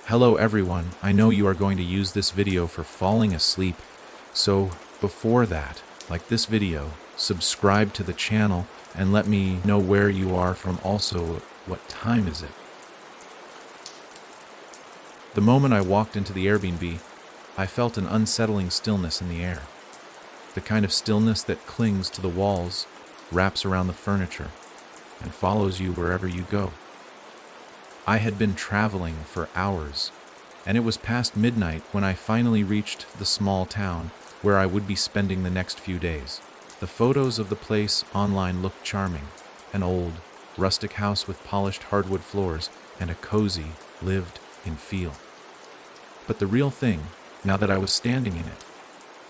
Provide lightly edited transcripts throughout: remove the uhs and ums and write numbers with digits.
Hello everyone, I know you are going to use this video for falling asleep, so before that, like this video, subscribe to the channel, and let me know where you are from. Also, what time is it? The moment I walked into the Airbnb, I felt an unsettling stillness in the air. The kind of stillness that clings to the walls, wraps around the furniture, and follows you wherever you go. I had been traveling for hours, and it was past midnight when I finally reached the small town where I would be spending the next few days. The photos of the place online looked charming: an old, rustic house with polished hardwood floors and a cozy, lived-in feel. But the real thing, now that I was standing in it,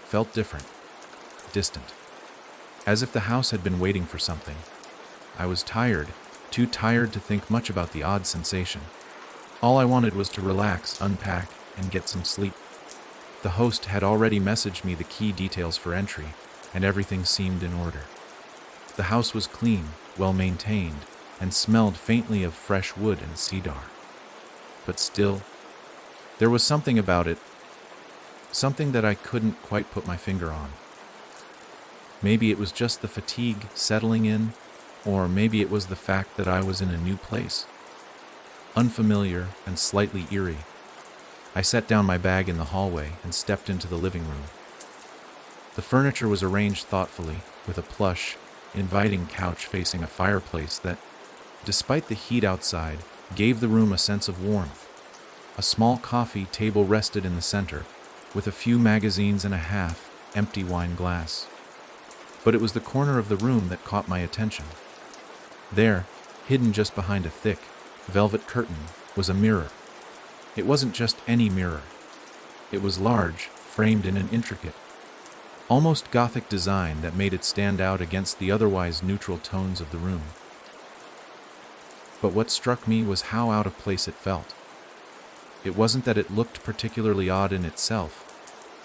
felt different, distant, as if the house had been waiting for something. I was tired, too tired to think much about the odd sensation. All I wanted was to relax, unpack, and get some sleep. The host had already messaged me the key details for entry, and everything seemed in order. The house was clean, well-maintained, and smelled faintly of fresh wood and cedar. But still, there was something about it, something that I couldn't quite put my finger on. Maybe it was just the fatigue settling in, or maybe it was the fact that I was in a new place. Unfamiliar and slightly eerie. I set down my bag in the hallway and stepped into the living room. The furniture was arranged thoughtfully, with a plush, inviting couch facing a fireplace that, despite the heat outside, gave the room a sense of warmth. A small coffee table rested in the center, with a few magazines and a half-empty wine glass. But it was the corner of the room that caught my attention. There, hidden just behind a thick, velvet curtain, was a mirror. It wasn't just any mirror. It was large, framed in an intricate, almost Gothic design that made it stand out against the otherwise neutral tones of the room. But what struck me was how out of place it felt. It wasn't that it looked particularly odd in itself,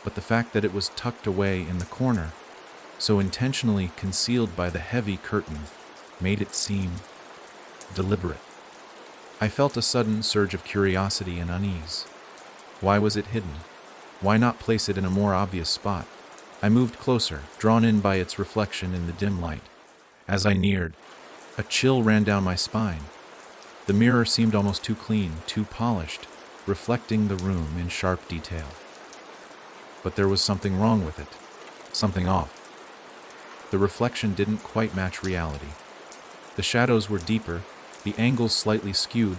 but the fact that it was tucked away in the corner, so intentionally concealed by the heavy curtain, made it seem deliberate. I felt a sudden surge of curiosity and unease. Why was it hidden? Why not place it in a more obvious spot? I moved closer, drawn in by its reflection in the dim light. As I neared, a chill ran down my spine. The mirror seemed almost too clean, too polished, reflecting the room in sharp detail. But there was something wrong with it, something off. The reflection didn't quite match reality. The shadows were deeper, the angles slightly skewed,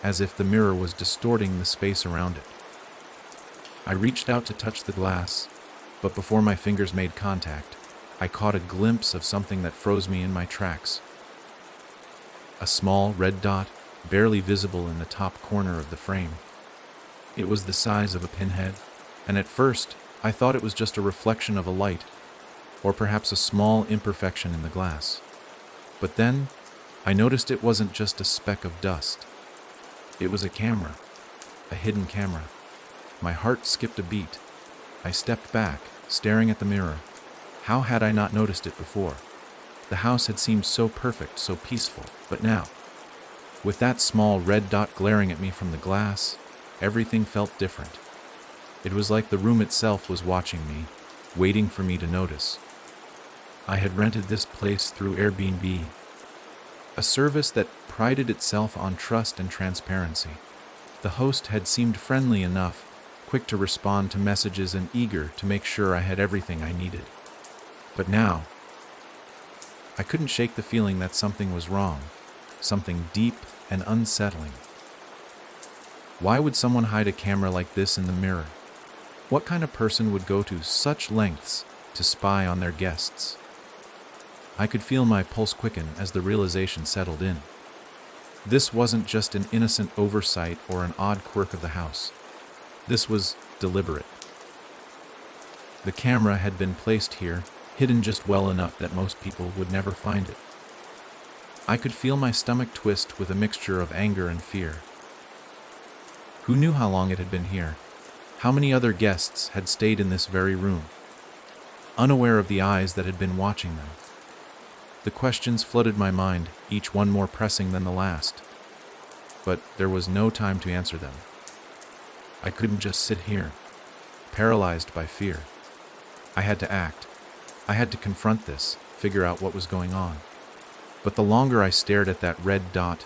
as if the mirror was distorting the space around it. I reached out to touch the glass, but before my fingers made contact, I caught a glimpse of something that froze me in my tracks. A small red dot, barely visible in the top corner of the frame. It was the size of a pinhead, and at first I thought it was just a reflection of a light, or perhaps a small imperfection in the glass. But then, I noticed it wasn't just a speck of dust. It was a camera, a hidden camera. My heart skipped a beat. I stepped back, staring at the mirror. How had I not noticed it before? The house had seemed so perfect, so peaceful, but now, with that small red dot glaring at me from the glass, everything felt different. It was like the room itself was watching me, waiting for me to notice. I had rented this place through Airbnb, a service that prided itself on trust and transparency. The host had seemed friendly enough, quick to respond to messages and eager to make sure I had everything I needed. But now, I couldn't shake the feeling that something was wrong, something deep and unsettling. Why would someone hide a camera like this in the mirror? What kind of person would go to such lengths to spy on their guests? I could feel my pulse quicken as the realization settled in. This wasn't just an innocent oversight or an odd quirk of the house. This was deliberate. The camera had been placed here, hidden just well enough that most people would never find it. I could feel my stomach twist with a mixture of anger and fear. Who knew how long it had been here? How many other guests had stayed in this very room, unaware of the eyes that had been watching them? The questions flooded my mind, each one more pressing than the last. But there was no time to answer them. I couldn't just sit here, paralyzed by fear. I had to act. I had to confront this, figure out what was going on. But the longer I stared at that red dot,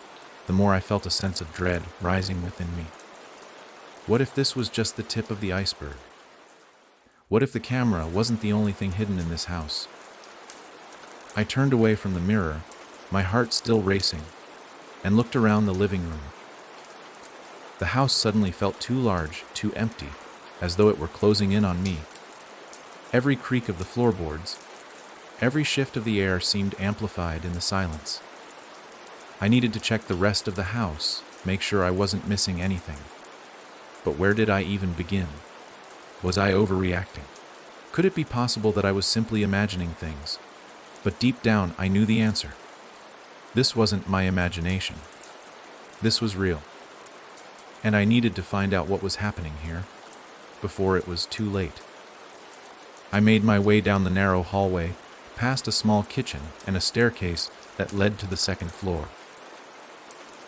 the more I felt a sense of dread rising within me. What if this was just the tip of the iceberg? What if the camera wasn't the only thing hidden in this house? I turned away from the mirror, my heart still racing, and looked around the living room. The house suddenly felt too large, too empty, as though it were closing in on me. Every creak of the floorboards, every shift of the air seemed amplified in the silence. I needed to check the rest of the house, make sure I wasn't missing anything. But where did I even begin? Was I overreacting? Could it be possible that I was simply imagining things? But deep down, I knew the answer. This wasn't my imagination. This was real. And I needed to find out what was happening here, before it was too late. I made my way down the narrow hallway, past a small kitchen and a staircase that led to the second floor.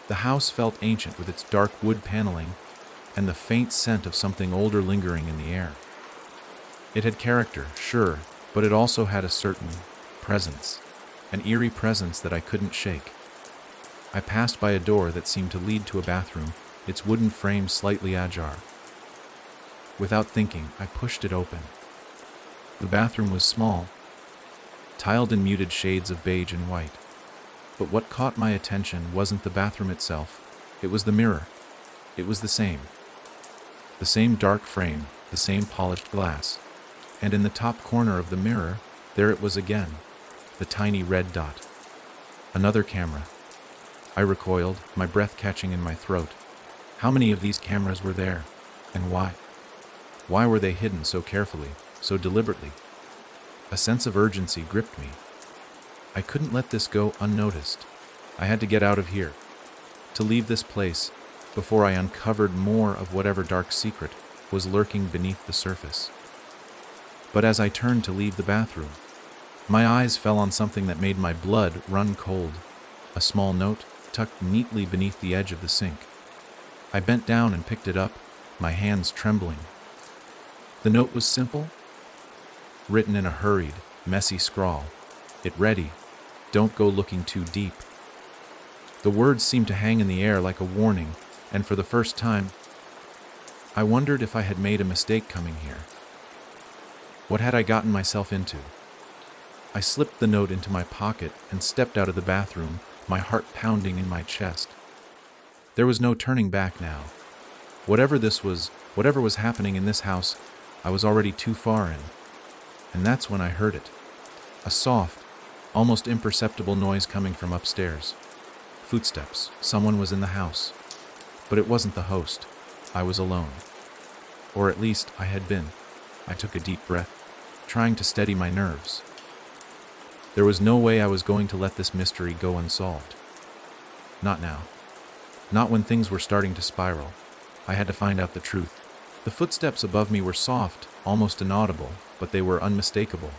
The house felt ancient with its dark wood paneling and the faint scent of something older lingering in the air. It had character, sure, but it also had a certain presence, an eerie presence that I couldn't shake. I passed by a door that seemed to lead to a bathroom, its wooden frame slightly ajar. Without thinking, I pushed it open. The bathroom was small, tiled in muted shades of beige and white. But what caught my attention wasn't the bathroom itself, it was the mirror. It was the same. The same dark frame, the same polished glass. And in the top corner of the mirror, there it was again, the tiny red dot. Another camera. I recoiled, my breath catching in my throat. How many of these cameras were there? And why? Why were they hidden so carefully, so deliberately? A sense of urgency gripped me. I couldn't let this go unnoticed. I had to get out of here, to leave this place, before I uncovered more of whatever dark secret was lurking beneath the surface. But as I turned to leave the bathroom, my eyes fell on something that made my blood run cold, a small note tucked neatly beneath the edge of the sink. I bent down and picked it up, my hands trembling. The note was simple, written in a hurried, messy scrawl. It read, "Don't go looking too deep." The words seemed to hang in the air like a warning, and for the first time, I wondered if I had made a mistake coming here. What had I gotten myself into? I slipped the note into my pocket and stepped out of the bathroom, my heart pounding in my chest. There was no turning back now. Whatever was happening in this house, I was already too far in. And that's when I heard it. A soft, almost imperceptible noise coming from upstairs. Footsteps. Someone was in the house. But it wasn't the host. I was alone. Or at least I had been. I took a deep breath, trying to steady my nerves. There was no way I was going to let this mystery go unsolved. Not now. Not when things were starting to spiral. I had to find out the truth. The footsteps above me were soft, almost inaudible, but they were unmistakable.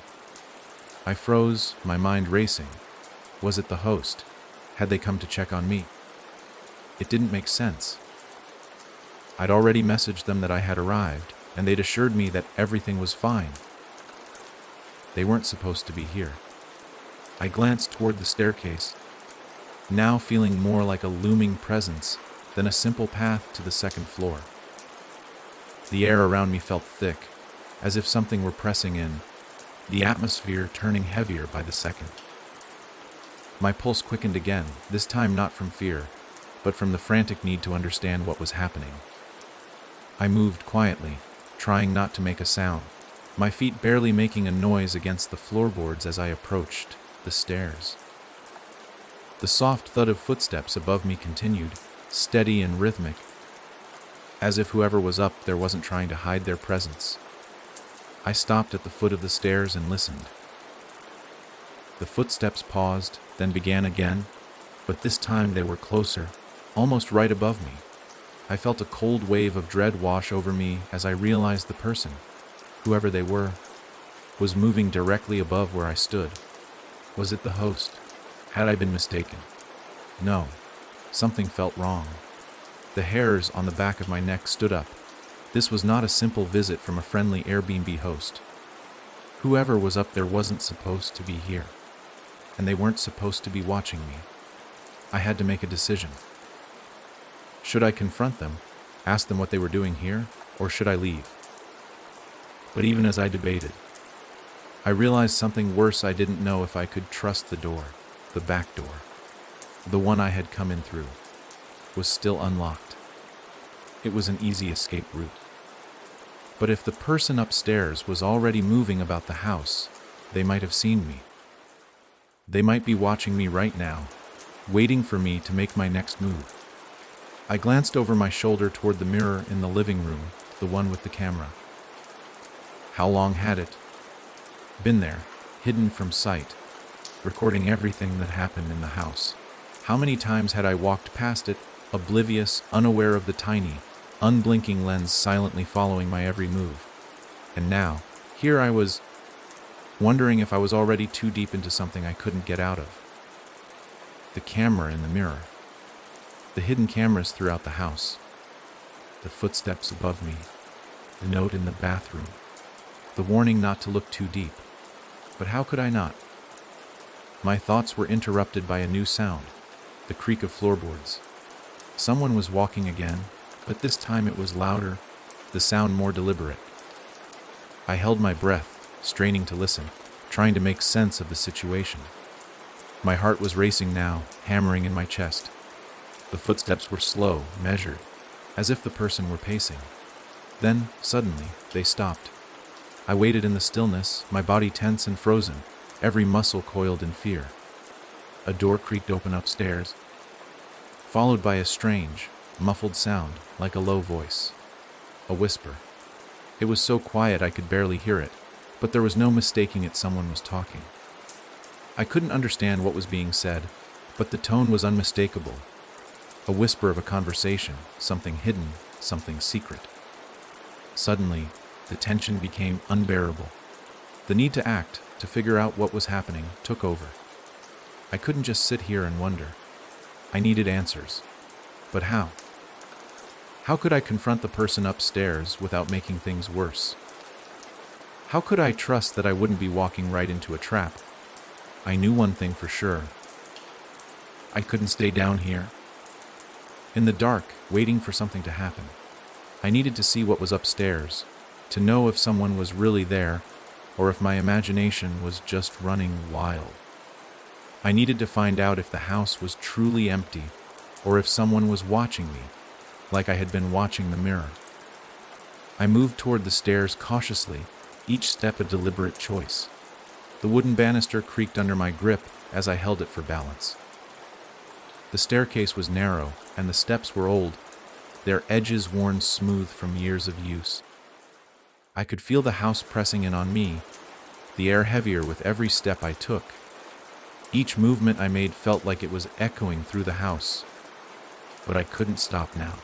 I froze, my mind racing. Was it the host? Had they come to check on me? It didn't make sense. I'd already messaged them that I had arrived, and they'd assured me that everything was fine. They weren't supposed to be here. I glanced toward the staircase, now feeling more like a looming presence than a simple path to the second floor. The air around me felt thick, as if something were pressing in, the atmosphere turning heavier by the second. My pulse quickened again, this time not from fear, but from the frantic need to understand what was happening. I moved quietly, trying not to make a sound, my feet barely making a noise against the floorboards as I approached the stairs. The soft thud of footsteps above me continued, steady and rhythmic, as if whoever was up there wasn't trying to hide their presence. I stopped at the foot of the stairs and listened. The footsteps paused, then began again, but this time they were closer, almost right above me. I felt a cold wave of dread wash over me as I realized the person, whoever they were, was moving directly above where I stood. Was it the host? Had I been mistaken? No. Something felt wrong. The hairs on the back of my neck stood up, This was not a simple visit from a friendly Airbnb host. Whoever was up there wasn't supposed to be here, and they weren't supposed to be watching me. I had to make a decision. Should I confront them, ask them what they were doing here, or should I leave? But even as I debated, I realized something worse. I didn't know if I could trust the door, the back door, the one I had come in through, was still unlocked. It was an easy escape route. But if the person upstairs was already moving about the house, they might have seen me. They might be watching me right now, waiting for me to make my next move. I glanced over my shoulder toward the mirror in the living room, the one with the camera. How long had it been there, hidden from sight, recording everything that happened in the house? How many times had I walked past it, oblivious, unaware of the tiny, unblinking lens silently following my every move? And now, here I was, wondering if I was already too deep into something I couldn't get out of. The camera in the mirror. The hidden cameras throughout the house. The footsteps above me. The note in the bathroom. The warning not to look too deep. But how could I not? My thoughts were interrupted by a new sound. The creak of floorboards. Someone was walking again, but this time it was louder, the sound more deliberate. I held my breath, straining to listen, trying to make sense of the situation. My heart was racing now, hammering in my chest. The footsteps were slow, measured, as if the person were pacing. Then, suddenly, they stopped. I waited in the stillness, my body tense and frozen, every muscle coiled in fear. A door creaked open upstairs, followed by a strange, muffled sound, like a low voice. A whisper. It was so quiet I could barely hear it, but there was no mistaking it. Someone was talking. I couldn't understand what was being said, but the tone was unmistakable. A whisper of a conversation, something hidden, something secret. Suddenly, the tension became unbearable. The need to act, to figure out what was happening, took over. I couldn't just sit here and wonder. I needed answers. But how? How could I confront the person upstairs without making things worse? How could I trust that I wouldn't be walking right into a trap? I knew one thing for sure. I couldn't stay down here, in the dark, waiting for something to happen. I needed to see what was upstairs, to know if someone was really there, or if my imagination was just running wild. I needed to find out if the house was truly empty, or if someone was watching me, like I had been watching the mirror. I moved toward the stairs cautiously, each step a deliberate choice. The wooden banister creaked under my grip as I held it for balance. The staircase was narrow, and the steps were old, their edges worn smooth from years of use. I could feel the house pressing in on me, the air heavier with every step I took. Each movement I made felt like it was echoing through the house. But I couldn't stop now.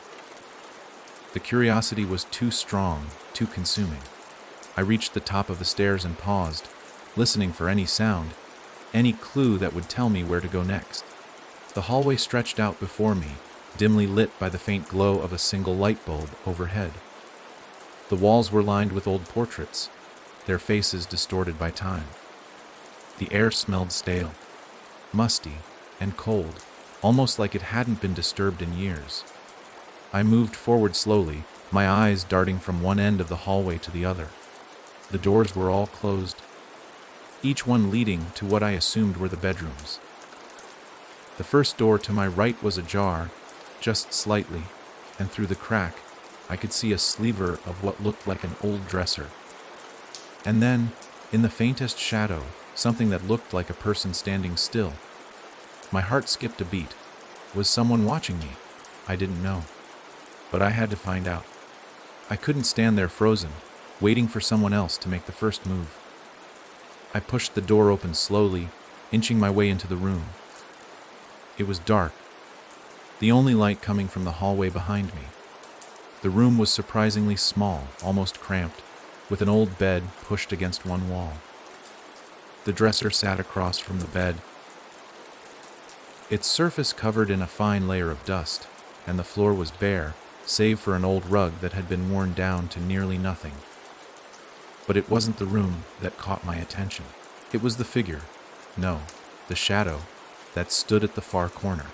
The curiosity was too strong, too consuming. I reached the top of the stairs and paused, listening for any sound, any clue that would tell me where to go next. The hallway stretched out before me, dimly lit by the faint glow of a single light bulb overhead. The walls were lined with old portraits, their faces distorted by time. The air smelled stale, musty, and cold, almost like it hadn't been disturbed in years. I moved forward slowly, my eyes darting from one end of the hallway to the other. The doors were all closed, each one leading to what I assumed were the bedrooms. The first door to my right was ajar, just slightly, and through the crack, I could see a sliver of what looked like an old dresser. And then, in the faintest shadow, something that looked like a person standing still. My heart skipped a beat. Was someone watching me? I didn't know. But I had to find out. I couldn't stand there frozen, waiting for someone else to make the first move. I pushed the door open slowly, inching my way into the room. It was dark, the only light coming from the hallway behind me. The room was surprisingly small, almost cramped, with an old bed pushed against one wall. The dresser sat across from the bed, its surface covered in a fine layer of dust, and the floor was bare, save for an old rug that had been worn down to nearly nothing. But it wasn't the room that caught my attention. It was the figure, no, the shadow, that stood at the far corner.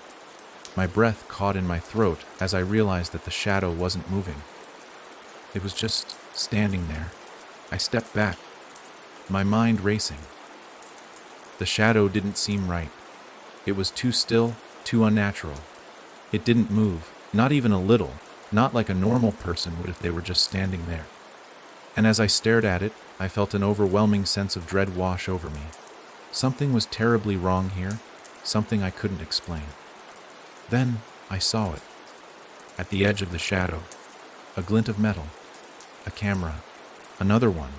My breath caught in my throat as I realized that the shadow wasn't moving. It was just standing there. I stepped back, my mind racing. The shadow didn't seem right. It was too still, too unnatural. It didn't move, not even a little, not like a normal person would if they were just standing there. And as I stared at it, I felt an overwhelming sense of dread wash over me. Something was terribly wrong here, something I couldn't explain. Then I saw it. At the edge of the shadow, a glint of metal, a camera, another one.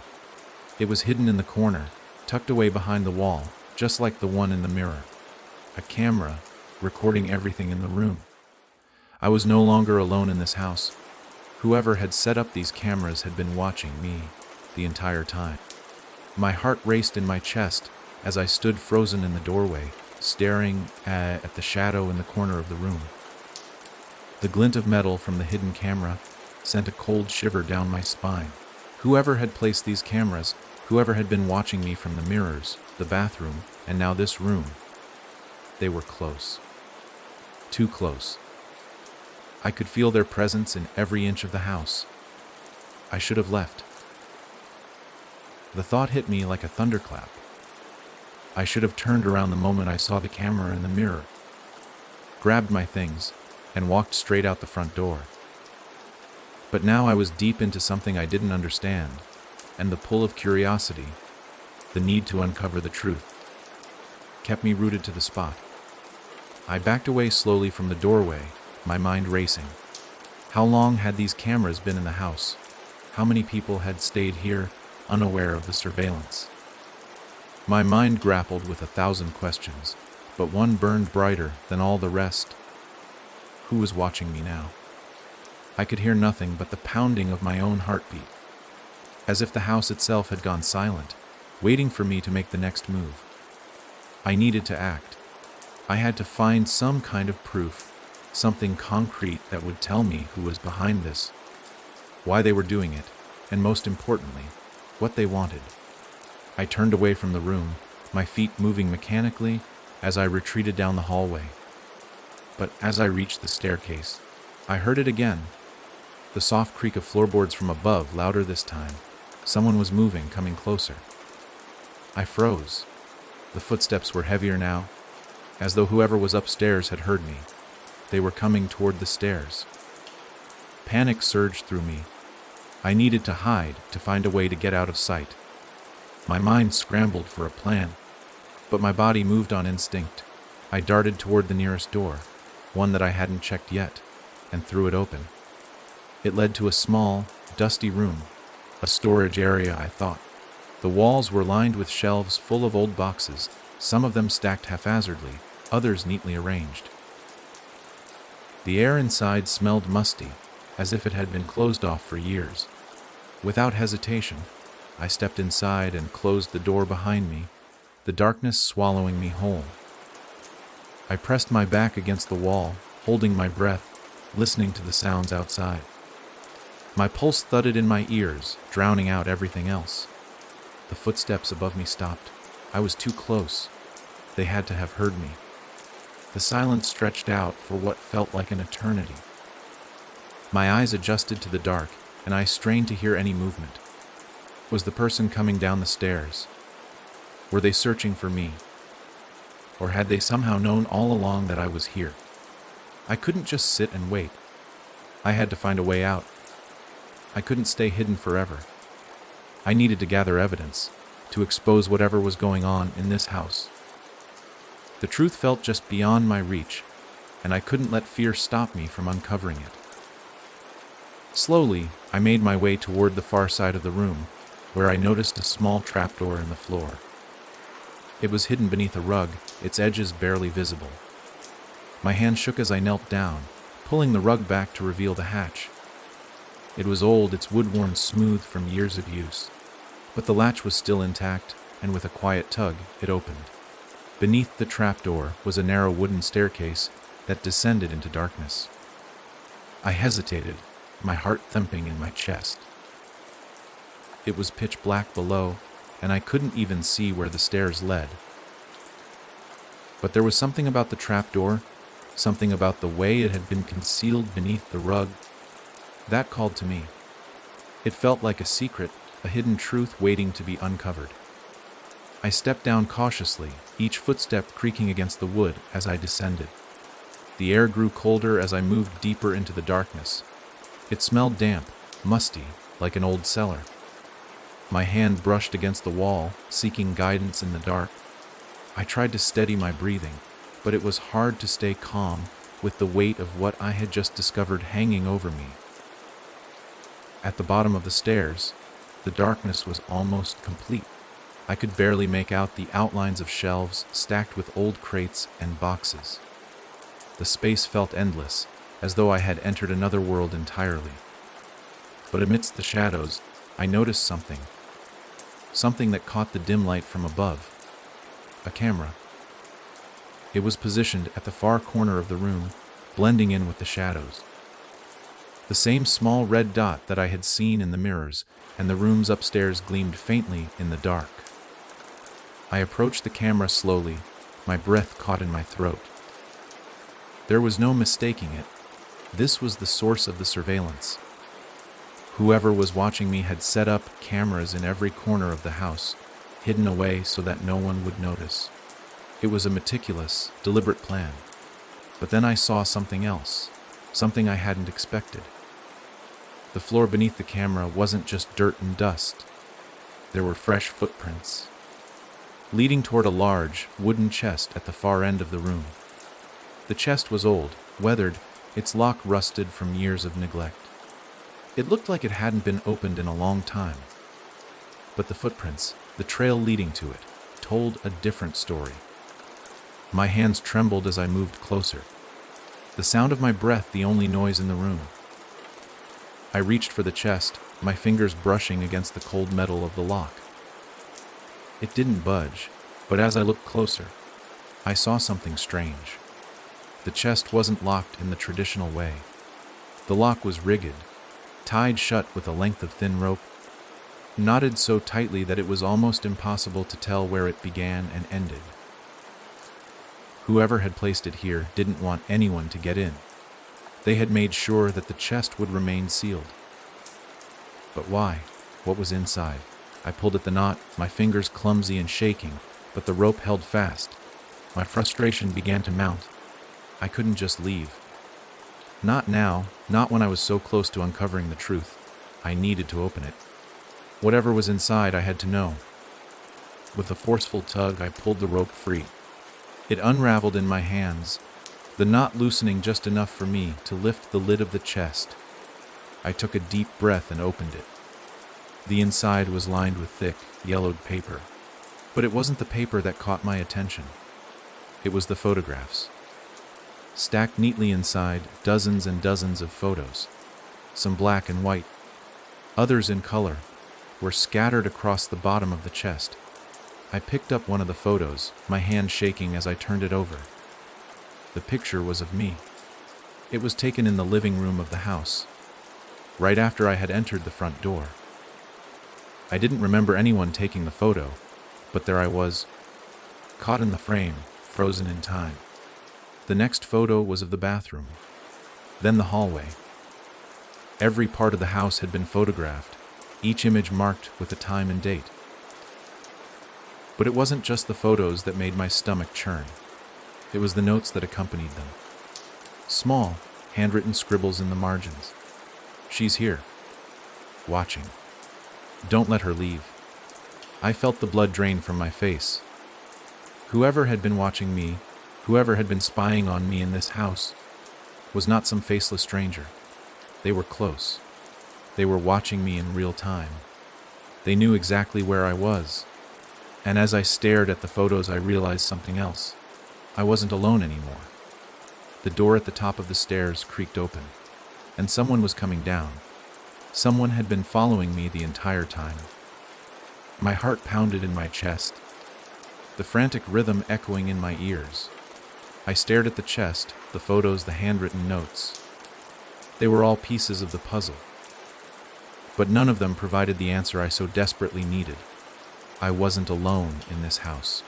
It was hidden in the corner, tucked away behind the wall, just like the one in the mirror. A camera, recording everything in the room. I was no longer alone in this house. Whoever had set up these cameras had been watching me the entire time. My heart raced in my chest as I stood frozen in the doorway, staring at the shadow in the corner of the room. The glint of metal from the hidden camera sent a cold shiver down my spine. Whoever had placed these cameras, whoever had been watching me from the mirrors, the bathroom, and now this room, they were close. Too close. I could feel their presence in every inch of the house. I should have left. The thought hit me like a thunderclap. I should have turned around the moment I saw the camera in the mirror, grabbed my things, and walked straight out the front door. But now I was deep into something I didn't understand, and the pull of curiosity, the need to uncover the truth, kept me rooted to the spot. I backed away slowly from the doorway, my mind racing. How long had these cameras been in the house? How many people had stayed here, unaware of the surveillance? My mind grappled with 1,000 questions, but one burned brighter than all the rest. Who was watching me now? I could hear nothing but the pounding of my own heartbeat, as if the house itself had gone silent, waiting for me to make the next move. I needed to act. I had to find some kind of proof, something concrete that would tell me who was behind this, why they were doing it, and most importantly, what they wanted. I turned away from the room, my feet moving mechanically as I retreated down the hallway. But as I reached the staircase, I heard it again. The soft creak of floorboards from above, louder this time. Someone was moving, coming closer. I froze. The footsteps were heavier now, as though whoever was upstairs had heard me. They were coming toward the stairs. Panic surged through me. I needed to hide, to find a way to get out of sight. My mind scrambled for a plan, but my body moved on instinct. I darted toward the nearest door, one that I hadn't checked yet, and threw it open. It led to a small, dusty room, a storage area, I thought. The walls were lined with shelves full of old boxes, some of them stacked haphazardly, others neatly arranged. The air inside smelled musty, as if it had been closed off for years. Without hesitation, I stepped inside and closed the door behind me, the darkness swallowing me whole. I pressed my back against the wall, holding my breath, listening to the sounds outside. My pulse thudded in my ears, drowning out everything else. The footsteps above me stopped. I was too close. They had to have heard me. The silence stretched out for what felt like an eternity. My eyes adjusted to the dark, and I strained to hear any movement. Was the person coming down the stairs? Were they searching for me? Or had they somehow known all along that I was here? I couldn't just sit and wait. I had to find a way out. I couldn't stay hidden forever. I needed to gather evidence, to expose whatever was going on in this house. The truth felt just beyond my reach, and I couldn't let fear stop me from uncovering it. Slowly, I made my way toward the far side of the room, where I noticed a small trapdoor in the floor. It was hidden beneath a rug, its edges barely visible. My hand shook as I knelt down, pulling the rug back to reveal the hatch. It was old, its wood worn smooth from years of use, but the latch was still intact, and with a quiet tug, it opened. Beneath the trapdoor was a narrow wooden staircase that descended into darkness. I hesitated, my heart thumping in my chest. It was pitch black below, and I couldn't even see where the stairs led. But there was something about the trapdoor, something about the way it had been concealed beneath the rug, that called to me. It felt like a secret, a hidden truth waiting to be uncovered. I stepped down cautiously, each footstep creaking against the wood as I descended. The air grew colder as I moved deeper into the darkness. It smelled damp, musty, like an old cellar. My hand brushed against the wall, seeking guidance in the dark. I tried to steady my breathing, but it was hard to stay calm with the weight of what I had just discovered hanging over me. At the bottom of the stairs, the darkness was almost complete. I could barely make out the outlines of shelves stacked with old crates and boxes. The space felt endless, as though I had entered another world entirely. But amidst the shadows, I noticed something that caught the dim light from above. A camera. It was positioned at the far corner of the room, blending in with the shadows. The same small red dot that I had seen in the mirrors, and the rooms upstairs gleamed faintly in the dark. I approached the camera slowly, my breath caught in my throat. There was no mistaking it. This was the source of the surveillance. Whoever was watching me had set up cameras in every corner of the house, hidden away so that no one would notice. It was a meticulous, deliberate plan. But then I saw something else, something I hadn't expected. The floor beneath the camera wasn't just dirt and dust. There were fresh footprints, leading toward a large, wooden chest at the far end of the room. The chest was old, weathered, its lock rusted from years of neglect. It looked like it hadn't been opened in a long time. But the footprints, the trail leading to it, told a different story. My hands trembled as I moved closer, the sound of my breath the only noise in the room. I reached for the chest, my fingers brushing against the cold metal of the lock. It didn't budge, but as I looked closer, I saw something strange. The chest wasn't locked in the traditional way. The lock was rigged, tied shut with a length of thin rope, knotted so tightly that it was almost impossible to tell where it began and ended. Whoever had placed it here didn't want anyone to get in. They had made sure that the chest would remain sealed. But why? What was inside? I pulled at the knot, my fingers clumsy and shaking, but the rope held fast. My frustration began to mount. I couldn't just leave. Not now, not when I was so close to uncovering the truth. I needed to open it. Whatever was inside, I had to know. With a forceful tug, I pulled the rope free. It unraveled in my hands, the knot loosening just enough for me to lift the lid of the chest. I took a deep breath and opened it. The inside was lined with thick, yellowed paper. But it wasn't the paper that caught my attention. It was the photographs. Stacked neatly inside, dozens and dozens of photos. Some black and white, others in color, were scattered across the bottom of the chest. I picked up one of the photos, my hand shaking as I turned it over. The picture was of me. It was taken in the living room of the house, right after I had entered the front door. I didn't remember anyone taking the photo, but there I was, caught in the frame, frozen in time. The next photo was of the bathroom, then the hallway. Every part of the house had been photographed, each image marked with a time and date. But it wasn't just the photos that made my stomach churn. It was the notes that accompanied them. Small, handwritten scribbles in the margins. She's here, watching. Don't let her leave. I felt the blood drain from my face. Whoever had been watching me, whoever had been spying on me in this house, was not some faceless stranger. They were close. They were watching me in real time. They knew exactly where I was. And as I stared at the photos, I realized something else. I wasn't alone anymore. The door at the top of the stairs creaked open, and someone was coming down. Someone had been following me the entire time. My heart pounded in my chest, the frantic rhythm echoing in my ears. I stared at the chest, the photos, the handwritten notes. They were all pieces of the puzzle, but none of them provided the answer I so desperately needed. I wasn't alone in this house.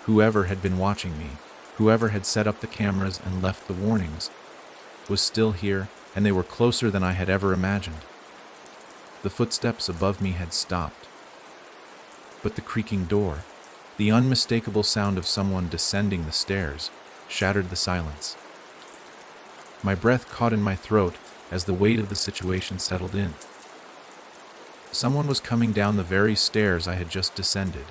Whoever had been watching me, whoever had set up the cameras and left the warnings, was still here, and they were closer than I had ever imagined. The footsteps above me had stopped, but the creaking door, the unmistakable sound of someone descending the stairs, shattered the silence. My breath caught in my throat as the weight of the situation settled in. Someone was coming down the very stairs I had just descended.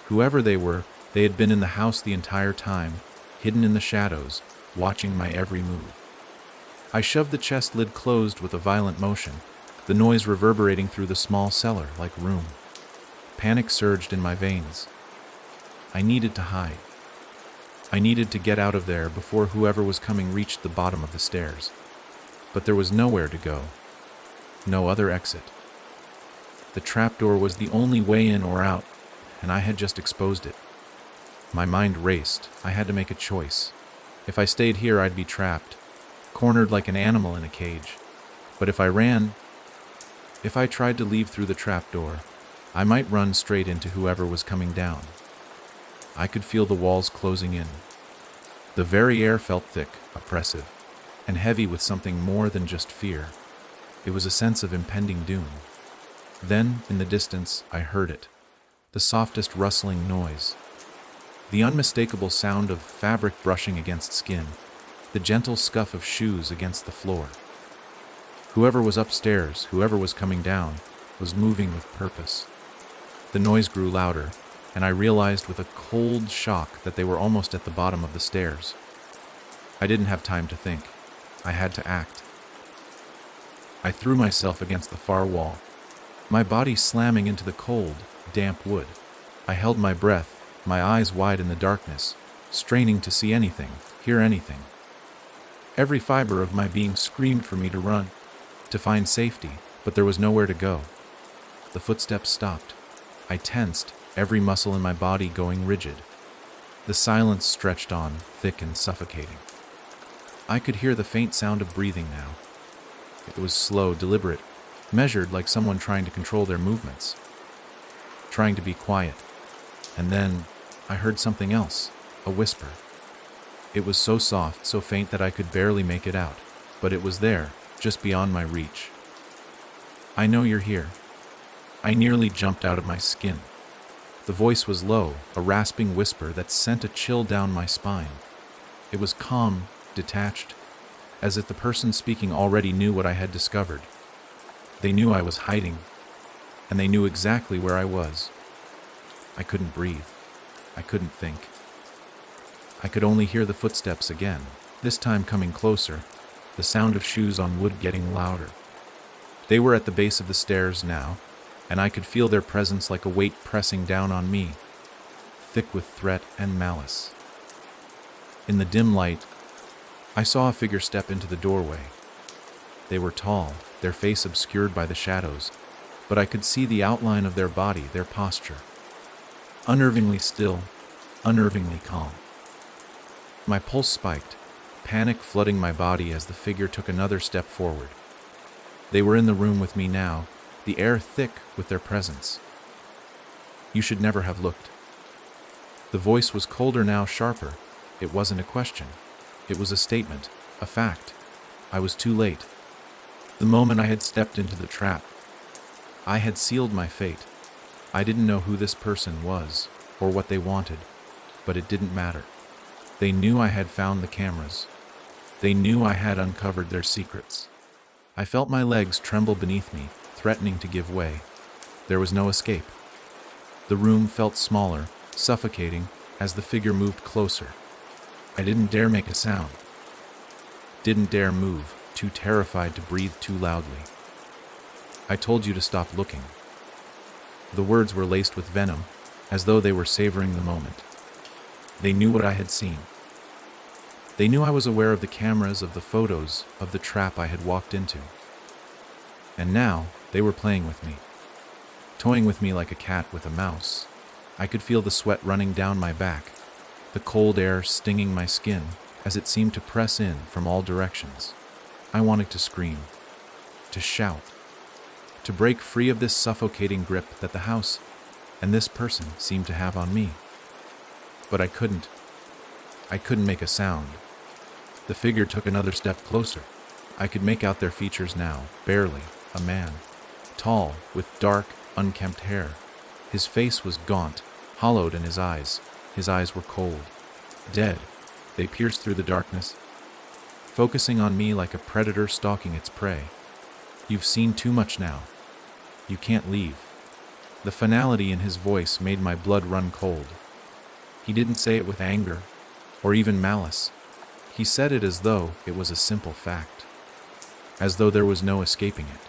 Whoever they were, they had been in the house the entire time, hidden in the shadows, watching my every move. I shoved the chest lid closed with a violent motion, the noise reverberating through the small cellar like room. Panic surged in my veins. I needed to hide. I needed to get out of there before whoever was coming reached the bottom of the stairs. But there was nowhere to go. No other exit. The trapdoor was the only way in or out, and I had just exposed it. My mind raced. I had to make a choice. If I stayed here, I'd be trapped, cornered like an animal in a cage. But if I ran, if I tried to leave through the trapdoor, I might run straight into whoever was coming down. I could feel the walls closing in. The very air felt thick, oppressive, and heavy with something more than just fear. It was a sense of impending doom. Then, in the distance, I heard it. The softest rustling noise. The unmistakable sound of fabric brushing against skin. The gentle scuff of shoes against the floor. Whoever was upstairs, whoever was coming down, was moving with purpose. The noise grew louder, and I realized with a cold shock that they were almost at the bottom of the stairs. I didn't have time to think. I had to act. I threw myself against the far wall, my body slamming into the cold, damp wood. I held my breath, my eyes wide in the darkness, straining to see anything, hear anything. Every fiber of my being screamed for me to run, to find safety, but there was nowhere to go. The footsteps stopped. I tensed, every muscle in my body going rigid. The silence stretched on, thick and suffocating. I could hear the faint sound of breathing now. It was slow, deliberate, measured like someone trying to control their movements, trying to be quiet. And then I heard something else, a whisper. It was so soft, so faint that I could barely make it out, but it was there, just beyond my reach. "I know you're here." I nearly jumped out of my skin. The voice was low, a rasping whisper that sent a chill down my spine. It was calm, detached, as if the person speaking already knew what I had discovered. They knew I was hiding, and they knew exactly where I was. I couldn't breathe. I couldn't think. I could only hear the footsteps again, this time coming closer, the sound of shoes on wood getting louder. They were at the base of the stairs now, and I could feel their presence like a weight pressing down on me, thick with threat and malice. In the dim light, I saw a figure step into the doorway. They were tall, their face obscured by the shadows, but I could see the outline of their body, their posture. Unnervingly still, unnervingly calm. My pulse spiked, panic flooding my body as the figure took another step forward. They were in the room with me now, the air thick with their presence. "You should never have looked." The voice was colder now, sharper. It wasn't a question. It was a statement, a fact. I was too late. The moment I had stepped into the trap, I had sealed my fate. I didn't know who this person was, or what they wanted, but it didn't matter. They knew I had found the cameras. They knew I had uncovered their secrets. I felt my legs tremble beneath me, threatening to give way. There was no escape. The room felt smaller, suffocating, as the figure moved closer. I didn't dare make a sound. Didn't dare move, too terrified to breathe too loudly. "I told you to stop looking." The words were laced with venom, as though they were savoring the moment. They knew what I had seen. They knew I was aware of the cameras, of the photos, of the trap I had walked into. And now, they were playing with me, toying with me like a cat with a mouse. I could feel the sweat running down my back, the cold air stinging my skin, as it seemed to press in from all directions. I wanted to scream, to shout, to break free of this suffocating grip that the house and this person seemed to have on me. But I couldn't. I couldn't make a sound. The figure took another step closer. I could make out their features now, barely. A man, tall, with dark, unkempt hair. His face was gaunt, hollowed in his eyes were cold, dead. They pierced through the darkness, focusing on me like a predator stalking its prey. You've seen too much now. You can't leave. The finality in his voice made my blood run cold. He didn't say it with anger, or even malice. He said it as though it was a simple fact, as though there was no escaping it.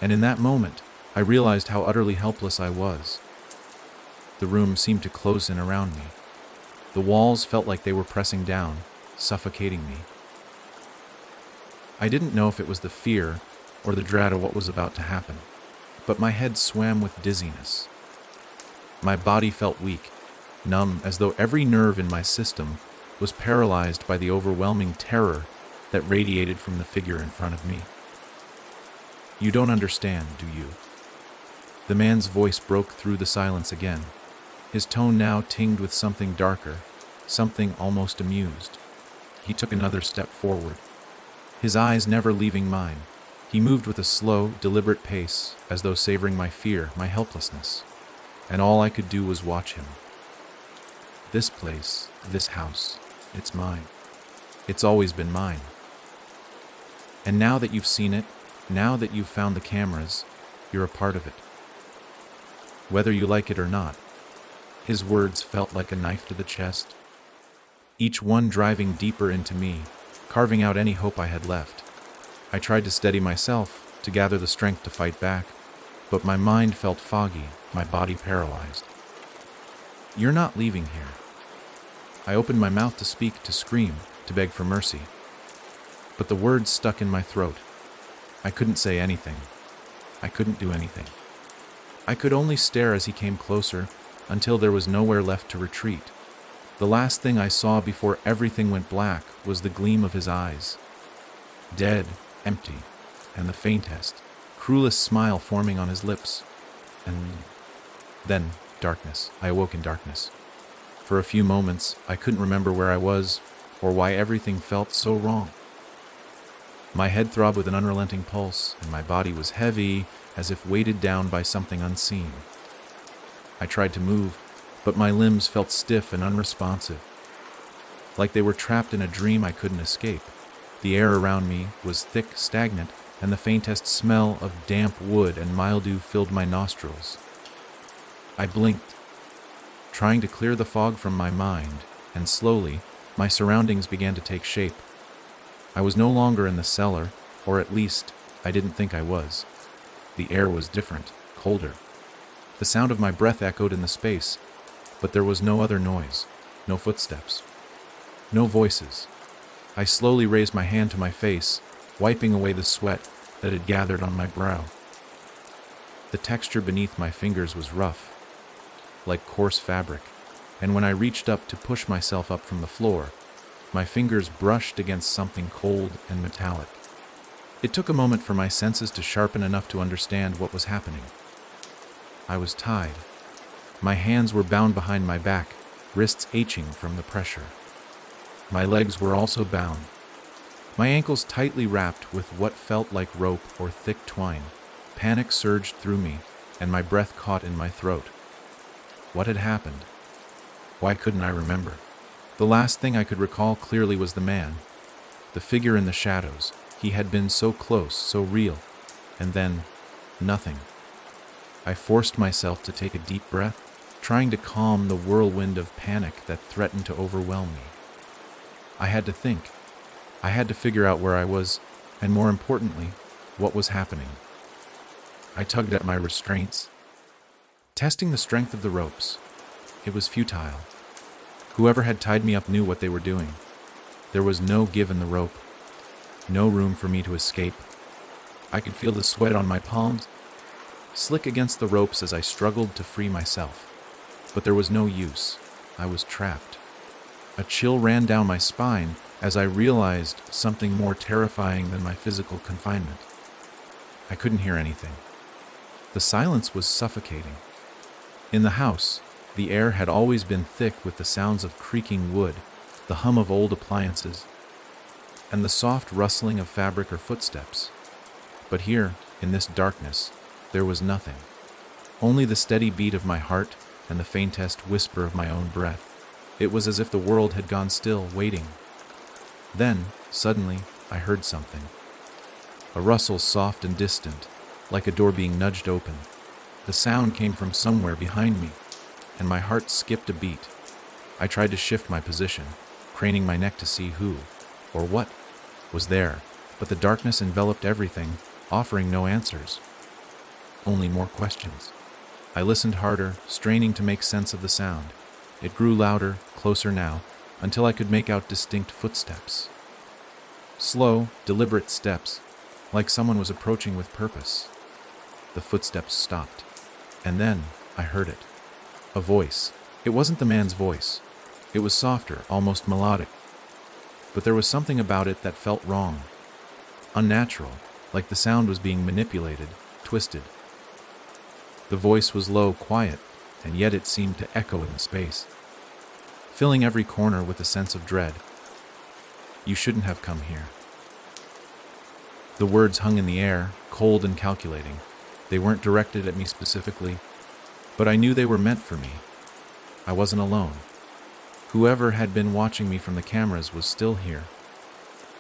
And in that moment, I realized how utterly helpless I was. The room seemed to close in around me. The walls felt like they were pressing down, suffocating me. I didn't know if it was the fear or the dread of what was about to happen, but my head swam with dizziness. My body felt weak, numb, as though every nerve in my system was paralyzed by the overwhelming terror that radiated from the figure in front of me. You don't understand, do you? The man's voice broke through the silence again, his tone now tinged with something darker, something almost amused. He took another step forward, his eyes never leaving mine. He moved with a slow, deliberate pace, as though savoring my fear, my helplessness, and all I could do was watch him. This place, this house, it's mine. It's always been mine. And now that you've seen it, now that you've found the cameras, you're a part of it. Whether you like it or not. His words felt like a knife to the chest, each one driving deeper into me, carving out any hope I had left. I tried to steady myself, to gather the strength to fight back, but my mind felt foggy, my body paralyzed. You're not leaving here. I opened my mouth to speak, to scream, to beg for mercy, but the words stuck in my throat. I couldn't say anything. I couldn't do anything. I could only stare as he came closer, until there was nowhere left to retreat. The last thing I saw before everything went black was the gleam of his eyes. Dead, empty, and the faintest, cruelest smile forming on his lips. And then, darkness. I awoke in darkness. For a few moments, I couldn't remember where I was, or why everything felt so wrong. My head throbbed with an unrelenting pulse, and my body was heavy, as if weighted down by something unseen. I tried to move, but my limbs felt stiff and unresponsive, like they were trapped in a dream I couldn't escape. The air around me was thick, stagnant, and the faintest smell of damp wood and mildew filled my nostrils. I blinked, trying to clear the fog from my mind, and slowly, my surroundings began to take shape. I was no longer in the cellar, or at least, I didn't think I was. The air was different, colder. The sound of my breath echoed in the space, but there was no other noise, no footsteps, no voices. I slowly raised my hand to my face, wiping away the sweat that had gathered on my brow. The texture beneath my fingers was rough, like coarse fabric, and when I reached up to push myself up from the floor, my fingers brushed against something cold and metallic. It took a moment for my senses to sharpen enough to understand what was happening. I was tied. My hands were bound behind my back, wrists aching from the pressure. My legs were also bound, my ankles tightly wrapped with what felt like rope or thick twine. Panic surged through me, and my breath caught in my throat. What had happened? Why couldn't I remember? The last thing I could recall clearly was the man, the figure in the shadows. He had been so close, so real, and then, nothing. I forced myself to take a deep breath, trying to calm the whirlwind of panic that threatened to overwhelm me. I had to think. I had to figure out where I was, and more importantly, what was happening. I tugged at my restraints, testing the strength of the ropes. It was futile. Whoever had tied me up knew what they were doing. There was no give in the rope, no room for me to escape. I could feel the sweat on my palms, slick against the ropes as I struggled to free myself. But there was no use. I was trapped. A chill ran down my spine, as I realized something more terrifying than my physical confinement. I couldn't hear anything. The silence was suffocating. In the house, the air had always been thick with the sounds of creaking wood, the hum of old appliances, and the soft rustling of fabric or footsteps. But here, in this darkness, there was nothing. Only the steady beat of my heart and the faintest whisper of my own breath. It was as if the world had gone still, waiting. Then, suddenly, I heard something. A rustle soft and distant, like a door being nudged open. The sound came from somewhere behind me, and my heart skipped a beat. I tried to shift my position, craning my neck to see who, or what, was there, but the darkness enveloped everything, offering no answers. Only more questions. I listened harder, straining to make sense of the sound. It grew louder, closer now, until I could make out distinct footsteps. Slow, deliberate steps, like someone was approaching with purpose. The footsteps stopped, and then I heard it. A voice. It wasn't the man's voice. It was softer, almost melodic. But there was something about it that felt wrong. Unnatural, like the sound was being manipulated, twisted. The voice was low, quiet, and yet it seemed to echo in space, filling every corner with a sense of dread. You shouldn't have come here. The words hung in the air, cold and calculating. They weren't directed at me specifically, but I knew they were meant for me. I wasn't alone. Whoever had been watching me from the cameras was still here,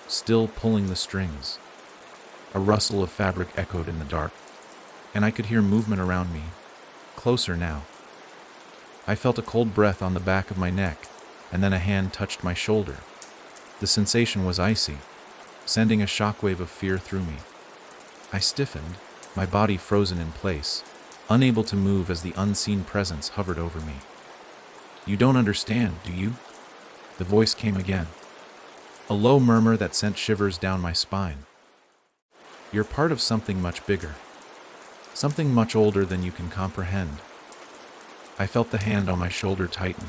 still pulling the strings. A rustle of fabric echoed in the dark, and I could hear movement around me, closer now. I felt a cold breath on the back of my neck, and then a hand touched my shoulder. The sensation was icy, sending a shockwave of fear through me. I stiffened, my body frozen in place, unable to move as the unseen presence hovered over me. You don't understand, do you? The voice came again, a low murmur that sent shivers down my spine. You're part of something much bigger, something much older than you can comprehend. I felt the hand on my shoulder tighten,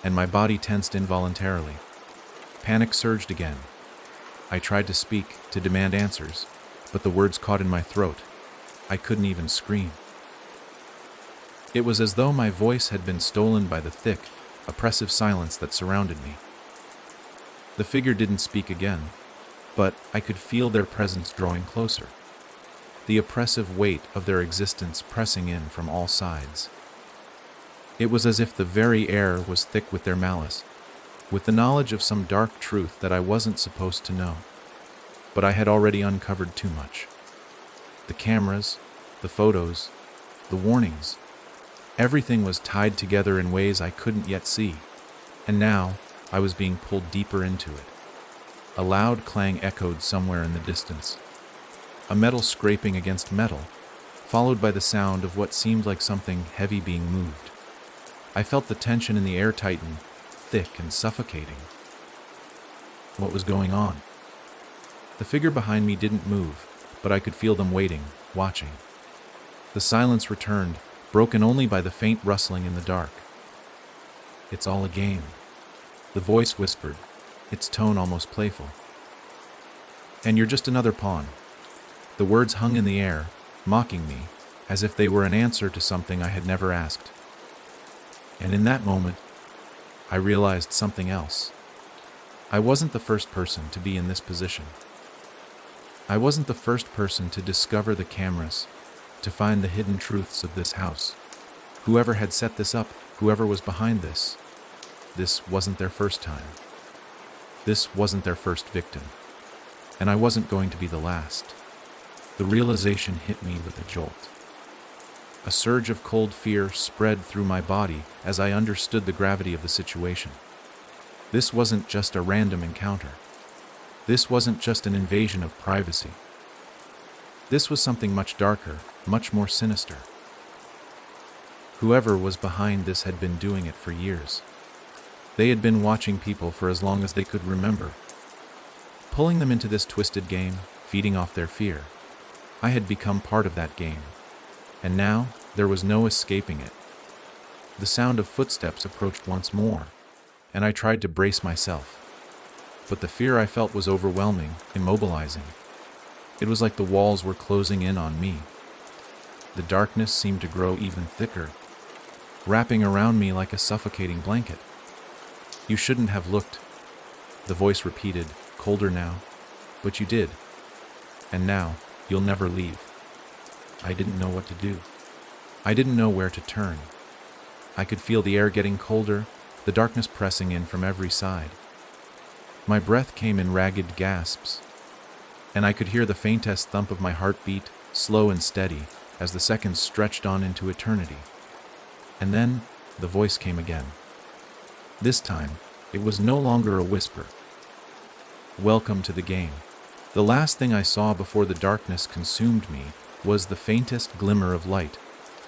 and my body tensed involuntarily. Panic surged again. I tried to speak, to demand answers, but the words caught in my throat. I couldn't even scream. It was as though my voice had been stolen by the thick, oppressive silence that surrounded me. The figure didn't speak again, but I could feel their presence drawing closer, the oppressive weight of their existence pressing in from all sides. It was as if the very air was thick with their malice, with the knowledge of some dark truth that I wasn't supposed to know. But I had already uncovered too much. The cameras, the photos, the warnings, everything was tied together in ways I couldn't yet see, and now I was being pulled deeper into it. A loud clang echoed somewhere in the distance, a metal scraping against metal, followed by the sound of what seemed like something heavy being moved. I felt the tension in the air tighten, thick and suffocating. What was going on? The figure behind me didn't move, but I could feel them waiting, watching. The silence returned, broken only by the faint rustling in the dark. It's all a game, the voice whispered, its tone almost playful. And you're just another pawn. The words hung in the air, mocking me, as if they were an answer to something I had never asked. And in that moment, I realized something else. I wasn't the first person to be in this position. I wasn't the first person to discover the cameras, to find the hidden truths of this house. Whoever had set this up, whoever was behind this wasn't their first time. This wasn't their first victim. And I wasn't going to be the last. The realization hit me with a jolt. A surge of cold fear spread through my body as I understood the gravity of the situation. This wasn't just a random encounter. This wasn't just an invasion of privacy. This was something much darker, much more sinister. Whoever was behind this had been doing it for years. They had been watching people for as long as they could remember, pulling them into this twisted game, feeding off their fear. I had become part of that game, and now there was no escaping it. The sound of footsteps approached once more, and I tried to brace myself. but the fear I felt was overwhelming, immobilizing. It was like the walls were closing in on me. The darkness seemed to grow even thicker, wrapping around me like a suffocating blanket. "You shouldn't have looked," the voice repeated, colder now. "But you did. And now, you'll never leave." I didn't know what to do. I didn't know where to turn. I could feel the air getting colder, the darkness pressing in from every side. My breath came in ragged gasps, and I could hear the faintest thump of my heartbeat, slow and steady, as the seconds stretched on into eternity. And then, the voice came again. This time, it was no longer a whisper. "Welcome to the game." The last thing I saw before the darkness consumed me was the faintest glimmer of light,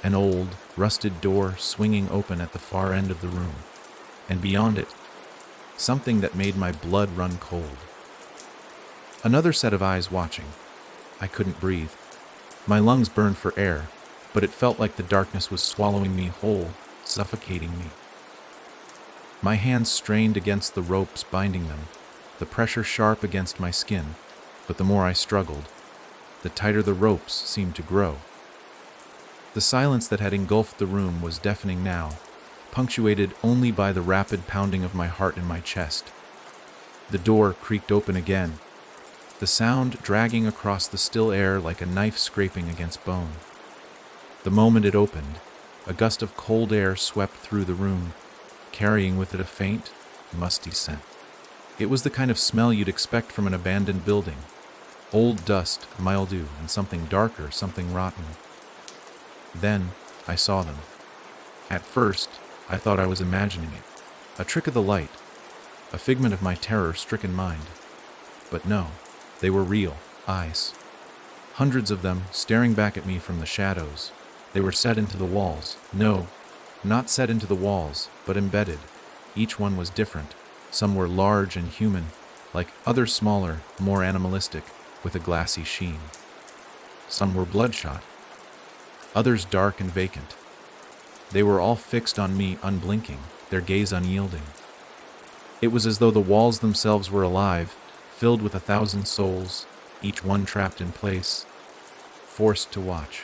an old, rusted door swinging open at the far end of the room, and beyond it, something that made my blood run cold. Another set of eyes watching. I couldn't breathe. My lungs burned for air, but it felt like the darkness was swallowing me whole, suffocating me. My hands strained against the ropes binding them, the pressure sharp against my skin, but the more I struggled, the tighter the ropes seemed to grow. The silence that had engulfed the room was deafening now, punctuated only by the rapid pounding of my heart in my chest. The door creaked open again, the sound dragging across the still air like a knife scraping against bone. The moment it opened, a gust of cold air swept through the room, carrying with it a faint, musty scent. It was the kind of smell you'd expect from an abandoned building. Old dust, mildew, and something darker, something rotten. Then, I saw them. At first, I thought I was imagining it. A trick of the light. A figment of my terror-stricken mind. But no, they were real, eyes. Hundreds of them, staring back at me from the shadows. They were set into the walls. No, not set into the walls, but embedded. Each one was different. Some were large and human, like others smaller, more animalistic, with a glassy sheen. Some were bloodshot, others dark and vacant. They were all fixed on me, unblinking, their gaze unyielding. It was as though the walls themselves were alive, filled with 1,000 souls, each one trapped in place, forced to watch.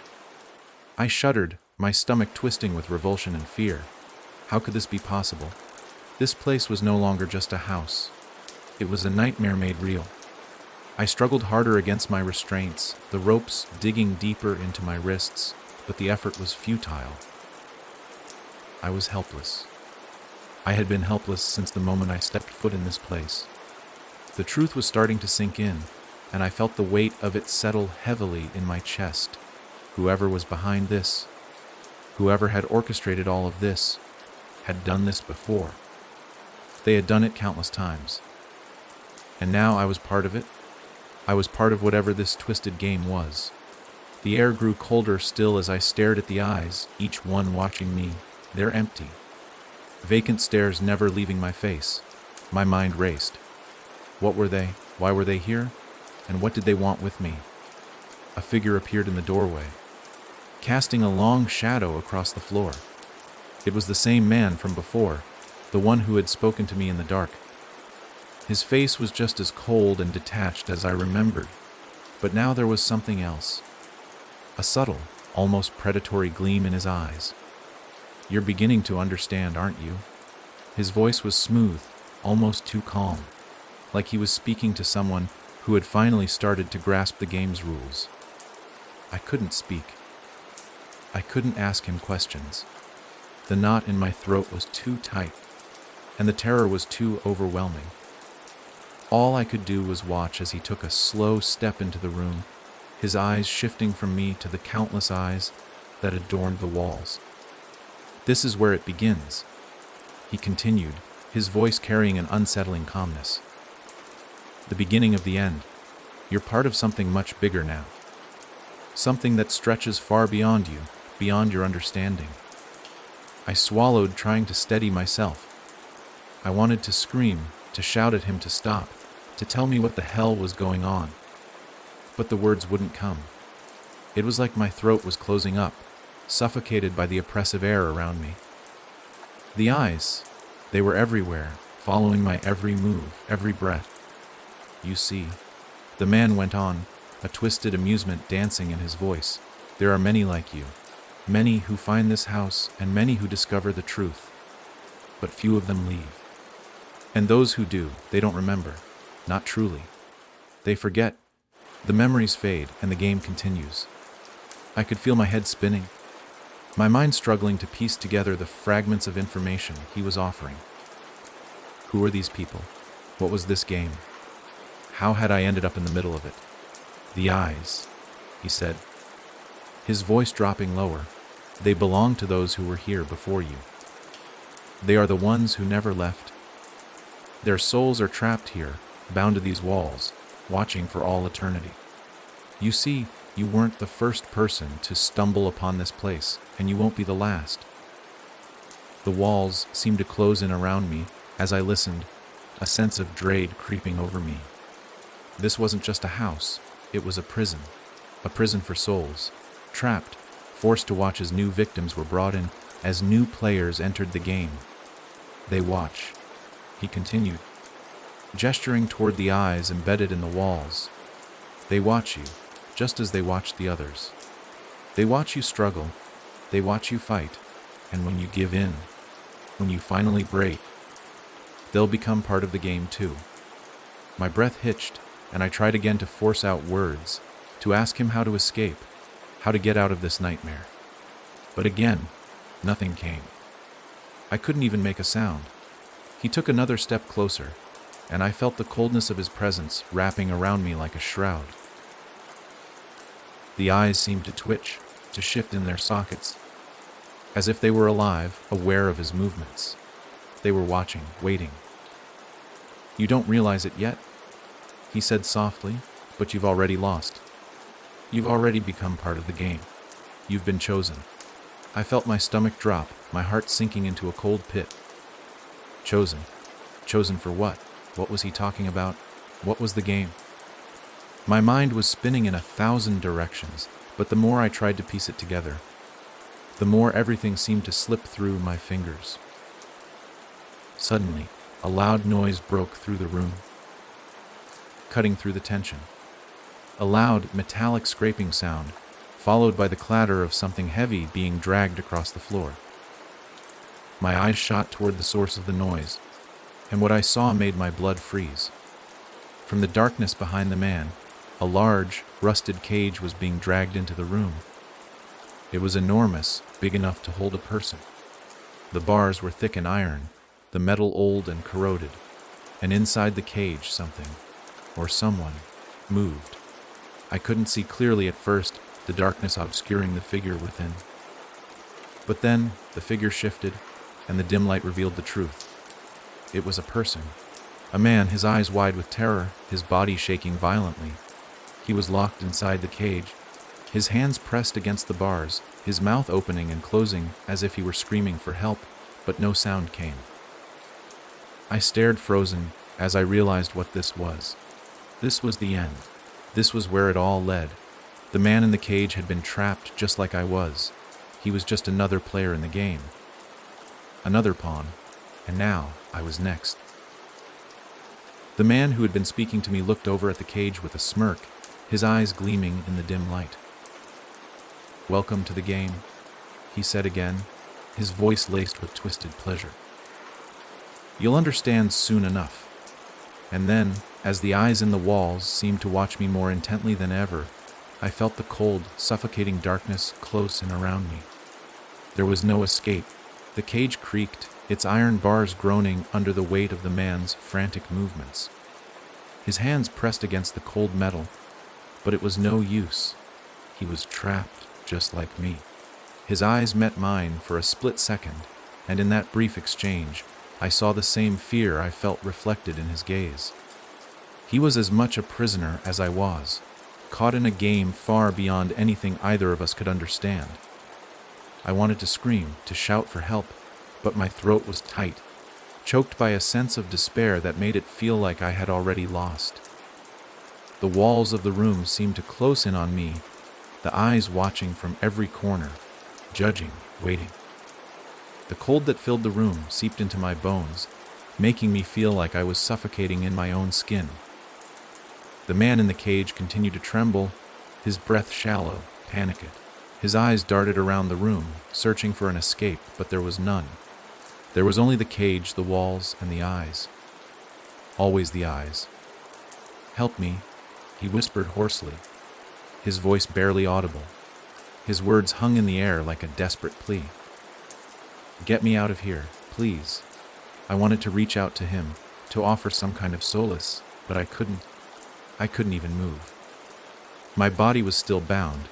I shuddered, my stomach twisting with revulsion and fear. How could this be possible? This place was no longer just a house. It was a nightmare made real. I struggled harder against my restraints, the ropes digging deeper into my wrists, but the effort was futile. I was helpless. I had been helpless since the moment I stepped foot in this place. The truth was starting to sink in, and I felt the weight of it settle heavily in my chest. Whoever was behind this, whoever had orchestrated all of this, had done this before. They had done it countless times. And now I was part of it. I was part of whatever this twisted game was. The air grew colder still as I stared at the eyes, each one watching me. They're empty. Vacant stares never leaving my face. My mind raced. What were they? Why were they here? And what did they want with me? A figure appeared in the doorway, casting a long shadow across the floor. It was the same man from before, the one who had spoken to me in the dark. His face was just as cold and detached as I remembered, but now there was something else. A subtle, almost predatory gleam in his eyes. "You're beginning to understand, aren't you?" His voice was smooth, almost too calm, like he was speaking to someone who had finally started to grasp the game's rules. I couldn't speak. I couldn't ask him questions. The knot in my throat was too tight, and the terror was too overwhelming. All I could do was watch as he took a slow step into the room, his eyes shifting from me to the countless eyes that adorned the walls. "This is where it begins," he continued, his voice carrying an unsettling calmness. "The beginning of the end. You're part of something much bigger now. Something that stretches far beyond you, beyond your understanding." I swallowed, trying to steady myself. I wanted to scream, to shout at him to stop, to tell me what the hell was going on. But the words wouldn't come. It was like my throat was closing up, suffocated by the oppressive air around me. The eyes, they were everywhere, following my every move, every breath. You see, the man went on, a twisted amusement dancing in his voice. There are many like you, many who find this house and many who discover the truth, but few of them leave. And those who do, they don't remember, not truly. They forget, the memories fade and the game continues. I could feel my head spinning, my mind struggling to piece together the fragments of information he was offering. Who were these people? What was this game? How had I ended up in the middle of it? The eyes, he said, his voice dropping lower. They belong to those who were here before you. They are the ones who never left. Their souls are trapped here, bound to these walls, watching for all eternity. You see, you weren't the first person to stumble upon this place, and you won't be the last. The walls seemed to close in around me as I listened, a sense of dread creeping over me. This wasn't just a house, it was a prison for souls, trapped, forced to watch as new victims were brought in, as new players entered the game. They watch, he continued, gesturing toward the eyes embedded in the walls. They watch you, just as they watched the others. They watch you struggle, they watch you fight, and when you give in, when you finally break, they'll become part of the game too. My breath hitched, and I tried again to force out words, to ask him how to escape, how to get out of this nightmare. But again, nothing came. I couldn't even make a sound. He took another step closer, and I felt the coldness of his presence wrapping around me like a shroud. The eyes seemed to twitch, to shift in their sockets, as if they were alive, aware of his movements. They were watching, waiting. You don't realize it yet, he said softly, but you've already lost. You've already become part of the game. You've been chosen. I felt my stomach drop, my heart sinking into a cold pit. Chosen? Chosen for what? What was he talking about? What was the game? My mind was spinning in 1,000 directions, but the more I tried to piece it together, the more everything seemed to slip through my fingers. Suddenly, a loud noise broke through the room, cutting through the tension. A loud, metallic scraping sound, followed by the clatter of something heavy being dragged across the floor. My eyes shot toward the source of the noise, and what I saw made my blood freeze. From the darkness behind the man, a large, rusted cage was being dragged into the room. It was enormous, big enough to hold a person. The bars were thick and iron, the metal old and corroded, and inside the cage something, or someone, moved. I couldn't see clearly at first, the darkness obscuring the figure within. But then, the figure shifted, and the dim light revealed the truth. It was a person. A man, his eyes wide with terror, his body shaking violently. He was locked inside the cage, his hands pressed against the bars, his mouth opening and closing as if he were screaming for help, but no sound came. I stared frozen as I realized what this was. This was the end. This was where it all led. The man in the cage had been trapped just like I was. He was just another player in the game. Another pawn, and now I was next. The man who had been speaking to me looked over at the cage with a smirk, his eyes gleaming in the dim light. "Welcome to the game," he said again, his voice laced with twisted pleasure. "You'll understand soon enough." And then, as the eyes in the walls seemed to watch me more intently than ever, I felt the cold, suffocating darkness close and around me. There was no escape. The cage creaked, its iron bars groaning under the weight of the man's frantic movements. His hands pressed against the cold metal, but it was no use. He was trapped, just like me. His eyes met mine for a split second, and in that brief exchange, I saw the same fear I felt reflected in his gaze. He was as much a prisoner as I was, caught in a game far beyond anything either of us could understand. I wanted to scream, to shout for help, but my throat was tight, choked by a sense of despair that made it feel like I had already lost. The walls of the room seemed to close in on me, the eyes watching from every corner, judging, waiting. The cold that filled the room seeped into my bones, making me feel like I was suffocating in my own skin. The man in the cage continued to tremble, his breath shallow, panicked. His eyes darted around the room, searching for an escape, but there was none. There was only the cage, the walls, and the eyes. Always the eyes. "Help me," he whispered hoarsely, his voice barely audible. His words hung in the air like a desperate plea. "Get me out of here, please." I wanted to reach out to him, to offer some kind of solace, but I couldn't. I couldn't even move. My body was still bound,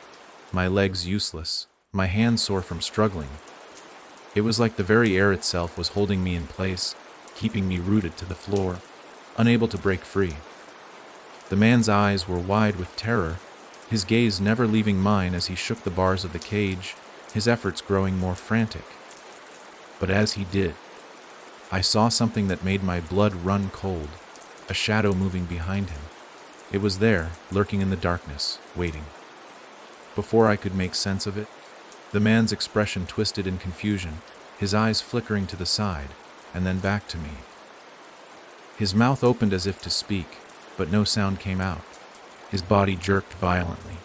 my legs useless, my hands sore from struggling. It was like the very air itself was holding me in place, keeping me rooted to the floor, unable to break free. The man's eyes were wide with terror, his gaze never leaving mine as he shook the bars of the cage, his efforts growing more frantic. But as he did, I saw something that made my blood run cold, a shadow moving behind him. It was there, lurking in the darkness, waiting. Before I could make sense of it, the man's expression twisted in confusion, his eyes flickering to the side, and then back to me. His mouth opened as if to speak, but no sound came out. His body jerked violently,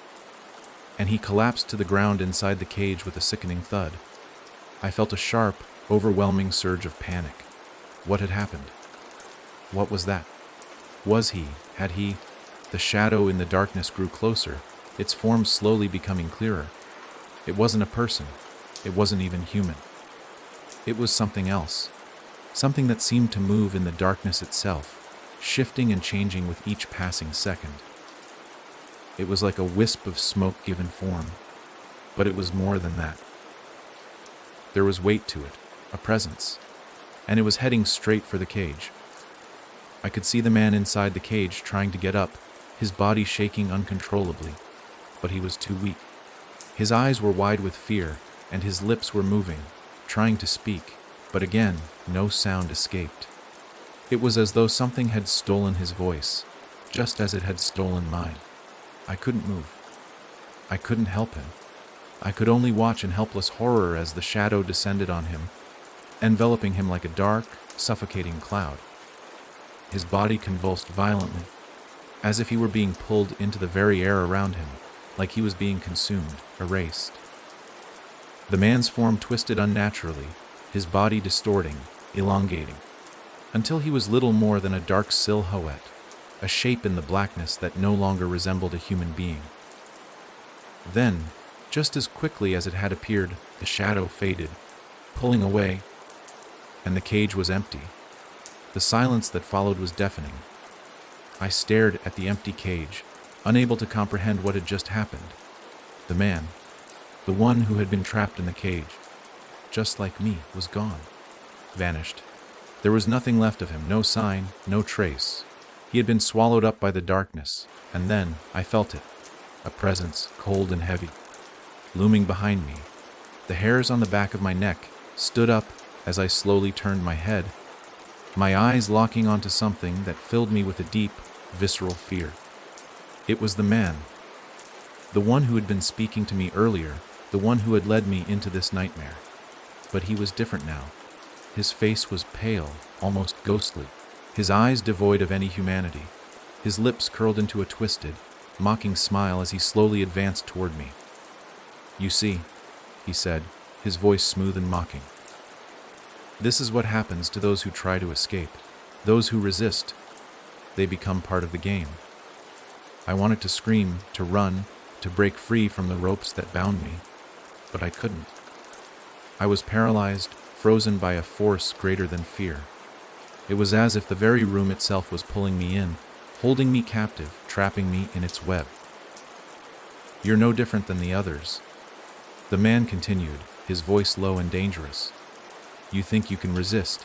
and he collapsed to the ground inside the cage with a sickening thud. I felt a sharp, overwhelming surge of panic. What had happened? What was that? Had he? The shadow in the darkness grew closer, its form slowly becoming clearer. It wasn't a person. It wasn't even human. It was something else. Something that seemed to move in the darkness itself, shifting and changing with each passing second. It was like a wisp of smoke given form, but it was more than that. There was weight to it, a presence, and it was heading straight for the cage. I could see the man inside the cage trying to get up, his body shaking uncontrollably, but he was too weak. His eyes were wide with fear, and his lips were moving, trying to speak, but again, no sound escaped. It was as though something had stolen his voice, just as it had stolen mine. I couldn't move. I couldn't help him. I could only watch in helpless horror as the shadow descended on him, enveloping him like a dark, suffocating cloud. His body convulsed violently, as if he were being pulled into the very air around him, like he was being consumed, erased. The man's form twisted unnaturally, his body distorting, elongating, until he was little more than a dark silhouette, a shape in the blackness that no longer resembled a human being. Then, just as quickly as it had appeared, the shadow faded, pulling away, and the cage was empty. The silence that followed was deafening. I stared at the empty cage, unable to comprehend what had just happened. The man, the one who had been trapped in the cage, just like me, was gone, vanished. There was nothing left of him, no sign, no trace. He had been swallowed up by the darkness, and then I felt it, a presence, cold and heavy, looming behind me. The hairs on the back of my neck stood up as I slowly turned my head, my eyes locking onto something that filled me with a deep, visceral fear. It was the man, the one who had been speaking to me earlier, the one who had led me into this nightmare. But he was different now. His face was pale, almost ghostly, his eyes devoid of any humanity, his lips curled into a twisted, mocking smile as he slowly advanced toward me. "You see," he said, his voice smooth and mocking. "This is what happens to those who try to escape, those who resist. They become part of the game." I wanted to scream, to run, to break free from the ropes that bound me, but I couldn't. I was paralyzed, frozen by a force greater than fear. It was as if the very room itself was pulling me in, holding me captive, trapping me in its web. "You're no different than the others," the man continued, his voice low and dangerous. "You think you can resist,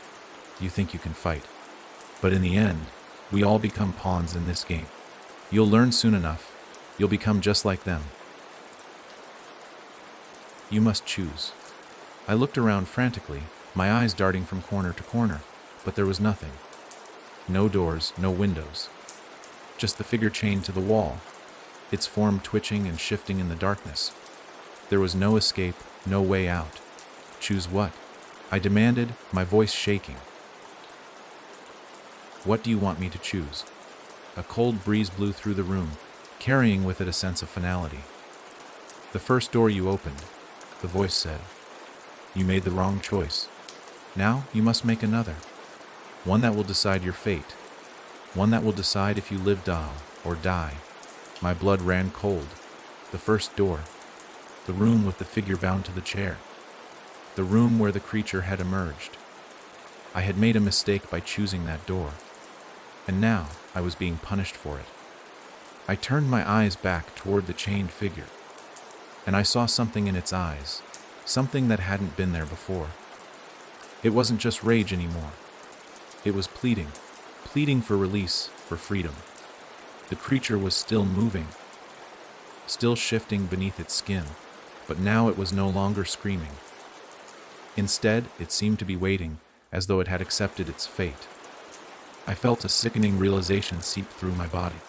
you think you can fight, but in the end, we all become pawns in this game. You'll learn soon enough, you'll become just like them. You must choose." I looked around frantically, my eyes darting from corner to corner, but there was nothing. No doors, no windows. Just the figure chained to the wall, its form twitching and shifting in the darkness. There was no escape, no way out. "Choose what?" I demanded, my voice shaking. "What do you want me to choose?" A cold breeze blew through the room, carrying with it a sense of finality. "The first door you opened," the voice said. "You made the wrong choice. Now you must make another. One that will decide your fate. One that will decide if you live or die." My blood ran cold. The first door. The room with the figure bound to the chair. The room where the creature had emerged. I had made a mistake by choosing that door. And now I was being punished for it. I turned my eyes back toward the chained figure. And I saw something in its eyes. Something that hadn't been there before. It wasn't just rage anymore. It was pleading. Pleading for release, for freedom. The creature was still moving. Still shifting beneath its skin. But now it was no longer screaming. Instead, it seemed to be waiting, as though it had accepted its fate. I felt a sickening realization seep through my body.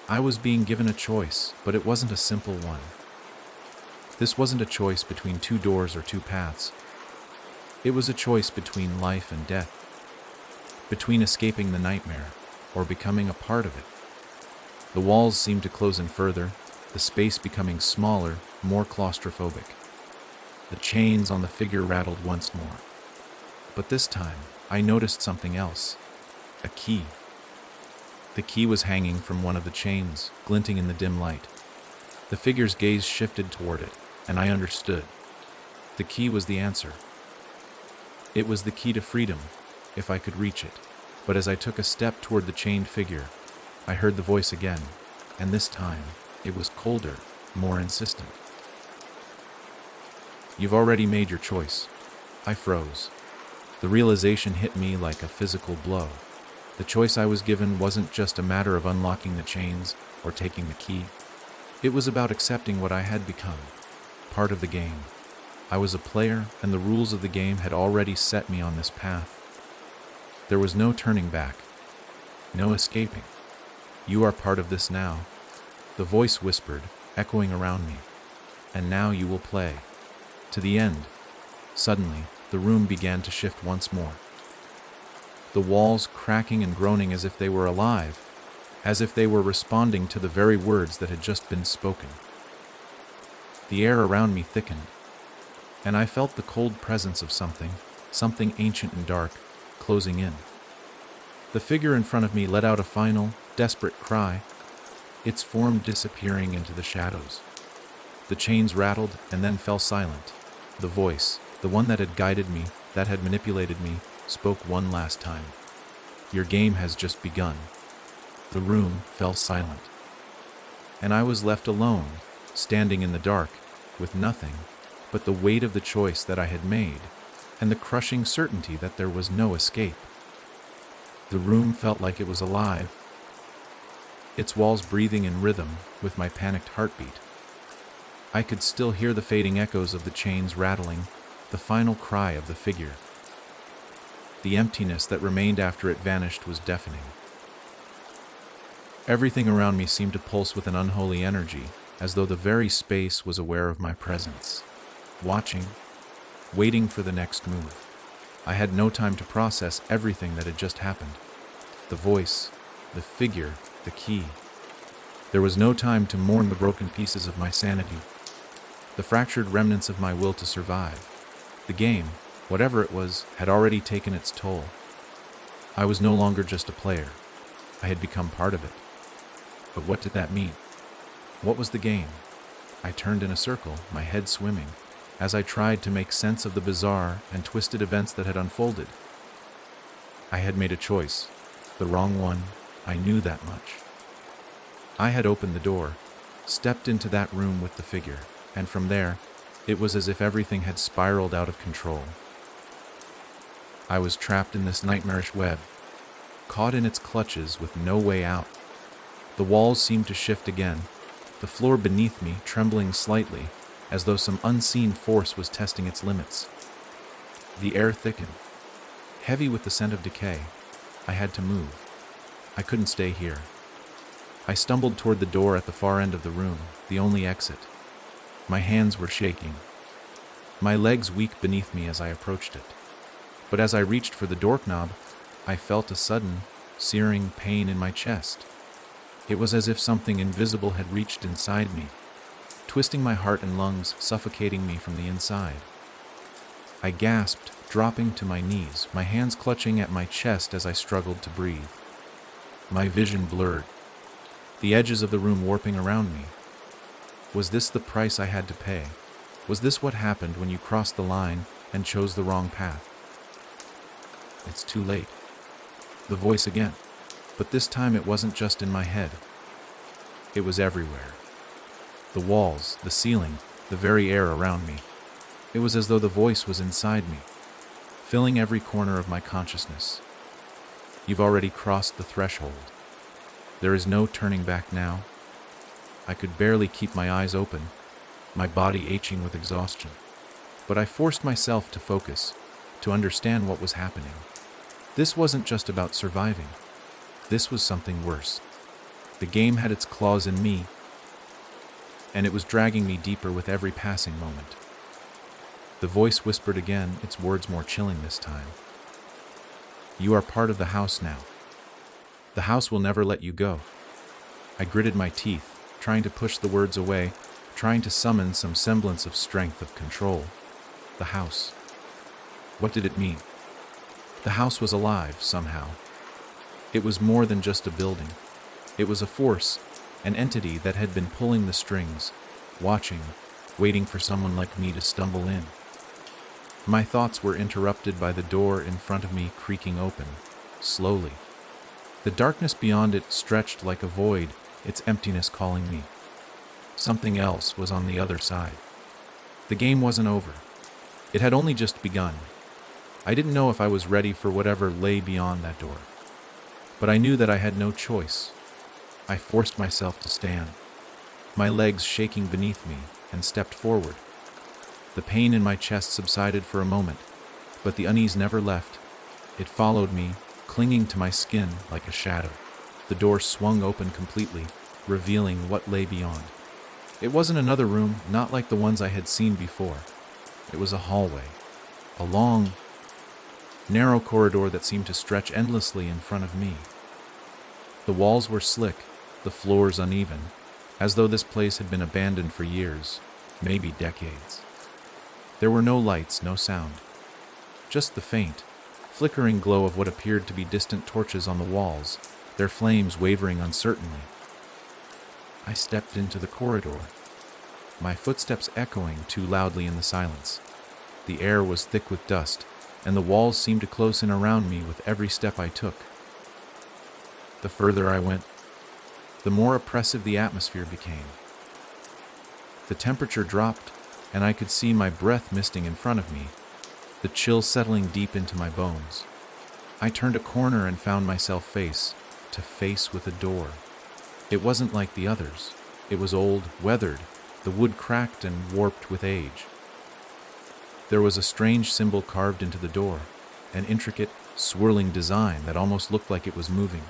I was being given a choice, but it wasn't a simple one. This wasn't a choice between two doors or two paths. It was a choice between life and death. Between escaping the nightmare or becoming a part of it. The walls seemed to close in further, the space becoming smaller, more claustrophobic. The chains on the figure rattled once more. But this time, I noticed something else. A key. The key was hanging from one of the chains, glinting in the dim light. The figure's gaze shifted toward it, and I understood. The key was the answer. It was the key to freedom, if I could reach it. But as I took a step toward the chained figure, I heard the voice again, and this time, it was colder, more insistent. "You've already made your choice." I froze. The realization hit me like a physical blow. The choice I was given wasn't just a matter of unlocking the chains or taking the key. It was about accepting what I had become, part of the game. I was a player, and the rules of the game had already set me on this path. There was no turning back, no escaping. "You are part of this now," the voice whispered, echoing around me. "And now you will play. To the end." Suddenly, the room began to shift once more. The walls cracking and groaning as if they were alive, as if they were responding to the very words that had just been spoken. The air around me thickened, and I felt the cold presence of something ancient and dark, closing in. The figure in front of me let out a final, desperate cry, its form disappearing into the shadows. The chains rattled and then fell silent. The voice, the one that had guided me, that had manipulated me, spoke one last time. "Your game has just begun." The room fell silent. And I was left alone, standing in the dark, with nothing but the weight of the choice that I had made, and the crushing certainty that there was no escape. The room felt like it was alive, its walls breathing in rhythm with my panicked heartbeat. I could still hear the fading echoes of the chains rattling, the final cry of the figure. The emptiness that remained after it vanished was deafening. Everything around me seemed to pulse with an unholy energy, as though the very space was aware of my presence, watching, waiting for the next move. I had no time to process everything that had just happened. The voice, the figure, the key. There was no time to mourn the broken pieces of my sanity, the fractured remnants of my will to survive. The game, whatever it was, had already taken its toll. I was no longer just a player. I had become part of it. But what did that mean? What was the game? I turned in a circle, my head swimming, as I tried to make sense of the bizarre and twisted events that had unfolded. I had made a choice, the wrong one. I knew that much. I had opened the door, stepped into that room with the figure, and from there, it was as if everything had spiraled out of control. I was trapped in this nightmarish web, caught in its clutches with no way out. The walls seemed to shift again, the floor beneath me trembling slightly, as though some unseen force was testing its limits. The air thickened, heavy with the scent of decay. I had to move. I couldn't stay here. I stumbled toward the door at the far end of the room, the only exit. My hands were shaking, my legs weak beneath me as I approached it. But as I reached for the doorknob, I felt a sudden, searing pain in my chest. It was as if something invisible had reached inside me, twisting my heart and lungs, suffocating me from the inside. I gasped, dropping to my knees, my hands clutching at my chest as I struggled to breathe. My vision blurred, the edges of the room warping around me. Was this the price I had to pay? Was this what happened when you crossed the line and chose the wrong path? It's too late. The voice again. But this time it wasn't just in my head. It was everywhere. The walls, the ceiling, the very air around me. It was as though the voice was inside me, filling every corner of my consciousness. You've already crossed the threshold. There is no turning back now. I could barely keep my eyes open, my body aching with exhaustion. But I forced myself to focus, to understand what was happening. This wasn't just about surviving. This was something worse. The game had its claws in me, and it was dragging me deeper with every passing moment. The voice whispered again, its words more chilling this time. You are part of the house now. The house will never let you go. I gritted my teeth, trying to push the words away, trying to summon some semblance of strength, of control. The house. What did it mean? The house was alive, somehow. It was more than just a building. It was a force, an entity that had been pulling the strings, watching, waiting for someone like me to stumble in. My thoughts were interrupted by the door in front of me creaking open, slowly. The darkness beyond it stretched like a void, its emptiness calling me. Something else was on the other side. The game wasn't over. It had only just begun. I didn't know if I was ready for whatever lay beyond that door. But I knew that I had no choice. I forced myself to stand, my legs shaking beneath me, and stepped forward. The pain in my chest subsided for a moment, but the unease never left. It followed me, clinging to my skin like a shadow. The door swung open completely, revealing what lay beyond. It wasn't another room, not like the ones I had seen before. It was a hallway, a long, narrow corridor that seemed to stretch endlessly in front of me. The walls were slick, the floors uneven, as though this place had been abandoned for years, maybe decades. There were no lights, no sound, just the faint, flickering glow of what appeared to be distant torches on the walls, their flames wavering uncertainly. I stepped into the corridor, my footsteps echoing too loudly in the silence. The air was thick with dust, and the walls seemed to close in around me with every step I took. The further I went, the more oppressive the atmosphere became. The temperature dropped, and I could see my breath misting in front of me, the chill settling deep into my bones. I turned a corner and found myself face to face with a door. It wasn't like the others. It was old, weathered, the wood cracked and warped with age. There was a strange symbol carved into the door, an intricate, swirling design that almost looked like it was moving.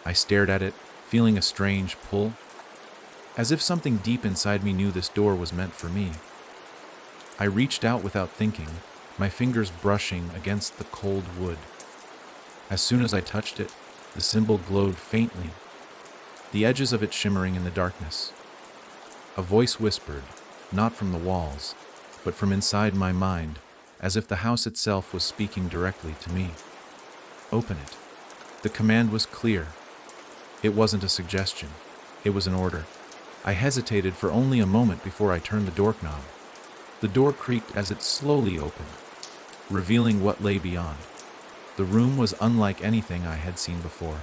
I stared at it, feeling a strange pull, as if something deep inside me knew this door was meant for me. I reached out without thinking, my fingers brushing against the cold wood. As soon as I touched it, the symbol glowed faintly, the edges of it shimmering in the darkness. A voice whispered, not from the walls, but from inside my mind, as if the house itself was speaking directly to me. Open it. The command was clear. It wasn't a suggestion. It was an order. I hesitated for only a moment before I turned the door knob. The door creaked as it slowly opened, revealing what lay beyond. The room was unlike anything I had seen before.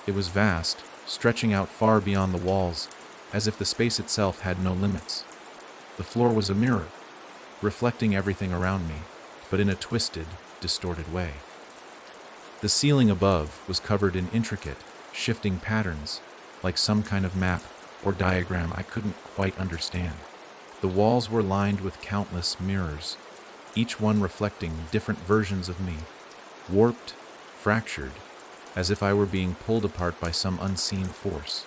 It was vast, stretching out far beyond the walls, as if the space itself had no limits. The floor was a mirror, reflecting everything around me, but in a twisted, distorted way. The ceiling above was covered in intricate, shifting patterns, like some kind of map or diagram I couldn't quite understand. The walls were lined with countless mirrors, each one reflecting different versions of me, warped, fractured, as if I were being pulled apart by some unseen force.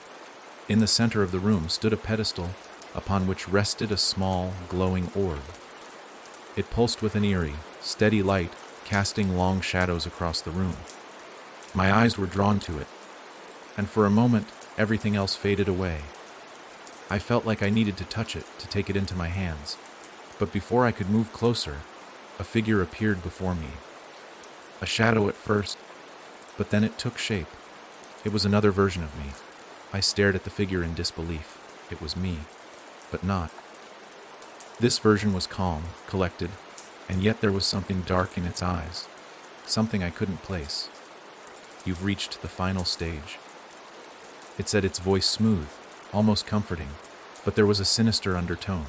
In the center of the room stood a pedestal upon which rested a small, glowing orb. It pulsed with an eerie, steady light, casting long shadows across the room. My eyes were drawn to it. and for a moment, everything else faded away. I felt like I needed to touch it to take it into my hands, but before I could move closer, a figure appeared before me. A shadow at first, but then it took shape. It was another version of me. I stared at the figure in disbelief. It was me, but not. This version was calm, collected, and yet there was something dark in its eyes, something I couldn't place. "You've reached the final stage." It said, its voice smooth, almost comforting, but there was a sinister undertone.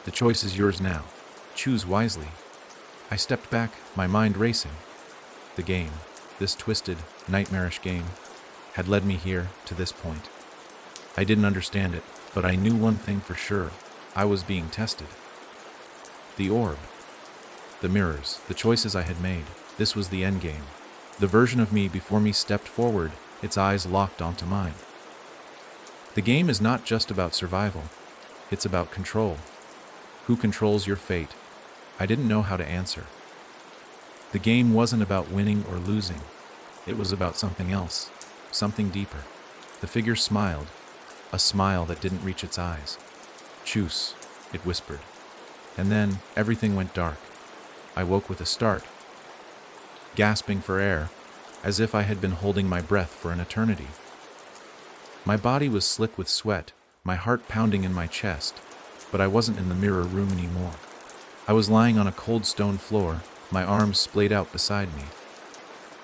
"The choice is yours now. Choose wisely." I stepped back, my mind racing. The game, this twisted, nightmarish game, had led me here, to this point. I didn't understand it, but I knew one thing for sure. I was being tested. The orb, the mirrors, the choices I had made, this was the endgame. The version of me before me stepped forward, its eyes locked onto mine. The game is not just about survival, it's about control. Who controls your fate? I didn't know how to answer. The game wasn't about winning or losing. It was about something else, something deeper. The figure smiled, a smile that didn't reach its eyes. "Choose," it whispered. And then everything went dark. I woke with a start, gasping for air, as if I had been holding my breath for an eternity. My body was slick with sweat, my heart pounding in my chest, but I wasn't in the mirror room anymore. I was lying on a cold stone floor, my arms splayed out beside me.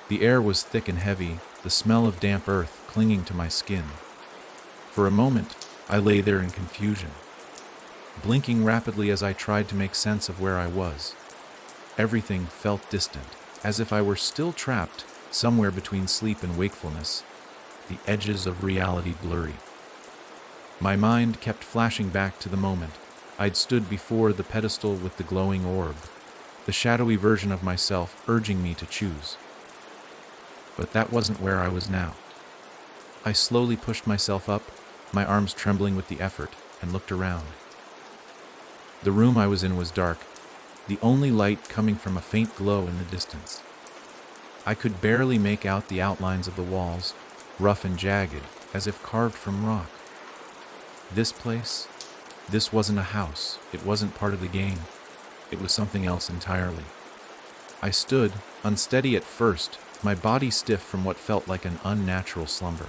The air was thick and heavy, the smell of damp earth clinging to my skin. For a moment, I lay there in confusion, blinking rapidly as I tried to make sense of where I was. Everything felt distant, as if I were still trapped somewhere between sleep and wakefulness, the edges of reality blurry. My mind kept flashing back to the moment I'd stood before the pedestal with the glowing orb, the shadowy version of myself urging me to choose. But that wasn't where I was now. I slowly pushed myself up, my arms trembling with the effort, and looked around. The room I was in was dark, the only light coming from a faint glow in the distance. I could barely make out the outlines of the walls, rough and jagged, as if carved from rock. This place? This wasn't a house. It wasn't part of the game. It was something else entirely. I stood, unsteady at first, my body stiff from what felt like an unnatural slumber.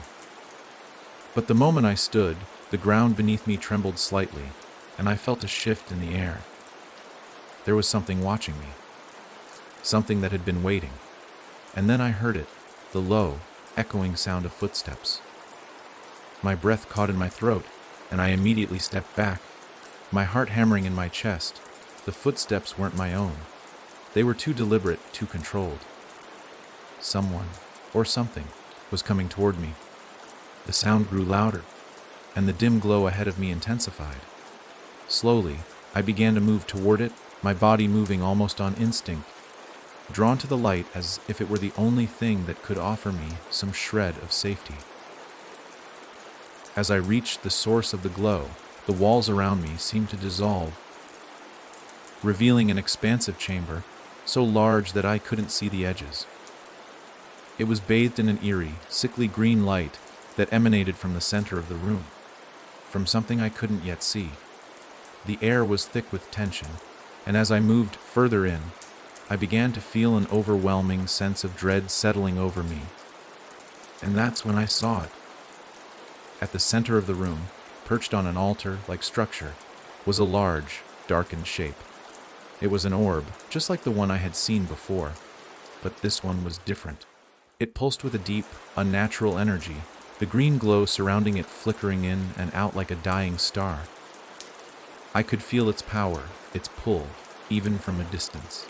But the moment I stood, the ground beneath me trembled slightly, and I felt a shift in the air. There was something watching me, something that had been waiting. And then I heard it, the low, echoing sound of footsteps. My breath caught in my throat, and I immediately stepped back, my heart hammering in my chest. The footsteps weren't my own. They were too deliberate, too controlled. Someone, or something, was coming toward me. The sound grew louder, and the dim glow ahead of me intensified. Slowly, I began to move toward it, my body moving almost on instinct, drawn to the light as if it were the only thing that could offer me some shred of safety. As I reached the source of the glow, the walls around me seemed to dissolve, revealing an expansive chamber, so large that I couldn't see the edges. It was bathed in an eerie, sickly green light that emanated from the center of the room, from something I couldn't yet see. The air was thick with tension, and as I moved further in, I began to feel an overwhelming sense of dread settling over me. And that's when I saw it. At the center of the room, perched on an altar-like structure, was a large, darkened shape. It was an orb, just like the one I had seen before, but this one was different. It pulsed with a deep, unnatural energy, the green glow surrounding it flickering in and out like a dying star. I could feel its power, its pull, even from a distance.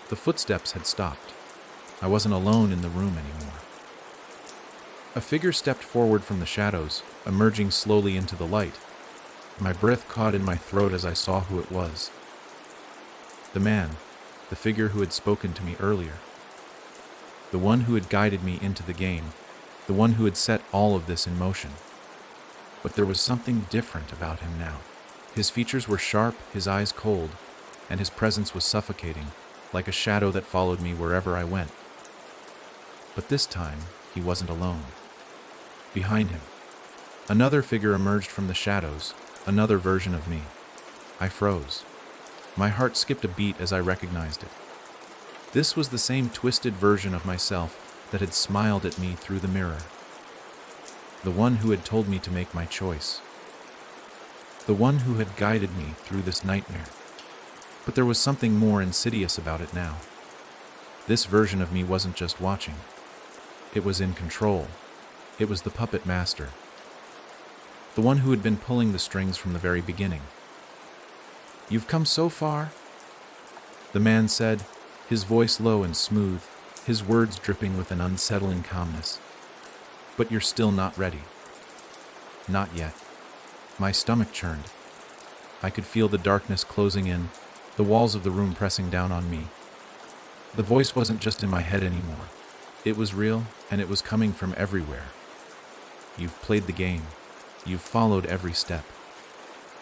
The footsteps had stopped. I wasn't alone in the room anymore. A figure stepped forward from the shadows, emerging slowly into the light. My breath caught in my throat as I saw who it was. The man, the figure who had spoken to me earlier. The one who had guided me into the game, the one who had set all of this in motion. But there was something different about him now. His features were sharp, his eyes cold, and his presence was suffocating, like a shadow that followed me wherever I went. But this time, he wasn't alone. Behind him, another figure emerged from the shadows, another version of me. I froze. My heart skipped a beat as I recognized it. This was the same twisted version of myself that had smiled at me through the mirror. The one who had told me to make my choice. The one who had guided me through this nightmare. But there was something more insidious about it now. This version of me wasn't just watching. It was in control. It was the puppet master. The one who had been pulling the strings from the very beginning. "You've come so far," the man said, his voice low and smooth, his words dripping with an unsettling calmness. "But you're still not ready." Not yet. My stomach churned. I could feel the darkness closing in, the walls of the room pressing down on me. The voice wasn't just in my head anymore. It was real, and it was coming from everywhere. "You've played the game. You've followed every step.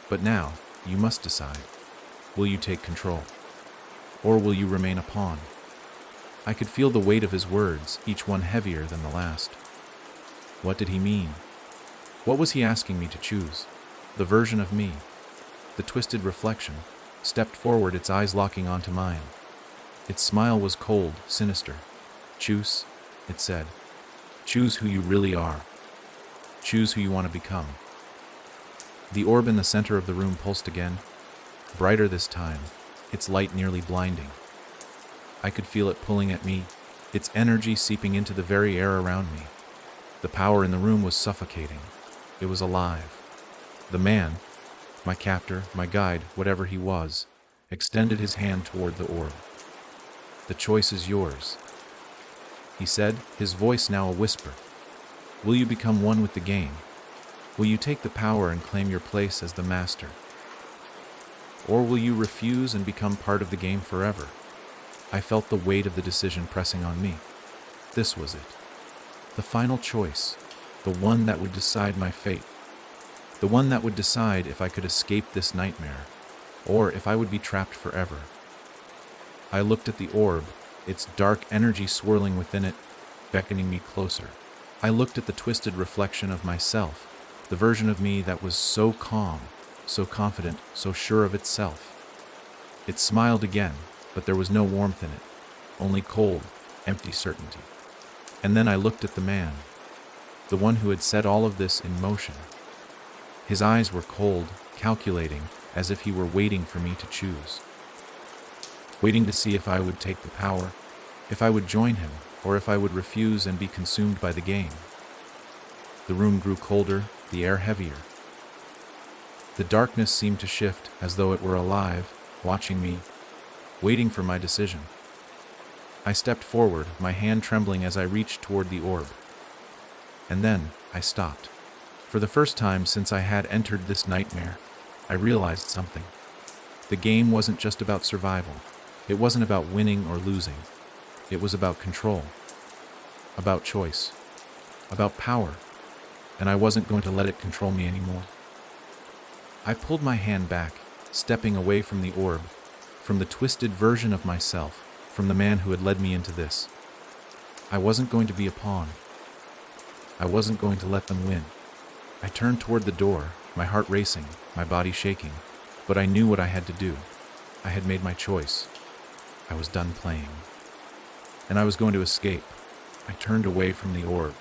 But now, you must decide. Will you take control? Or will you remain a pawn?" I could feel the weight of his words, each one heavier than the last. What did he mean? What was he asking me to choose? The version of me, the twisted reflection, stepped forward, its eyes locking onto mine. Its smile was cold, sinister. "Choose," it said. "Choose who you really are. Choose who you want to become." The orb in the center of the room pulsed again, brighter this time, its light nearly blinding. I could feel it pulling at me, its energy seeping into the very air around me. The power in the room was suffocating. It was alive. The man, my captor, my guide, whatever he was, extended his hand toward the orb. "The choice is yours," he said, his voice now a whisper. "Will you become one with the game? Will you take the power and claim your place as the master? Or will you refuse and become part of the game forever?" I felt the weight of the decision pressing on me. This was it. The final choice. The one that would decide my fate. The one that would decide if I could escape this nightmare, or if I would be trapped forever. I looked at the orb, its dark energy swirling within it, beckoning me closer. I looked at the twisted reflection of myself, the version of me that was so calm, so confident, so sure of itself. It smiled again, but there was no warmth in it, only cold, empty certainty. And then I looked at the man, the one who had set all of this in motion. His eyes were cold, calculating, as if he were waiting for me to choose. Waiting to see if I would take the power, if I would join him, or if I would refuse and be consumed by the game. The room grew colder, the air heavier. The darkness seemed to shift as though it were alive, watching me, waiting for my decision. I stepped forward, my hand trembling as I reached toward the orb. And then I stopped. For the first time since I had entered this nightmare, I realized something. The game wasn't just about survival. It wasn't about winning or losing. It was about control, about choice, about power, and I wasn't going to let it control me anymore. I pulled my hand back, stepping away from the orb, from the twisted version of myself, from the man who had led me into this. I wasn't going to be a pawn. I wasn't going to let them win. I turned toward the door, my heart racing, my body shaking, but I knew what I had to do. I had made my choice. I was done playing. And I was going to escape. I turned away from the orb,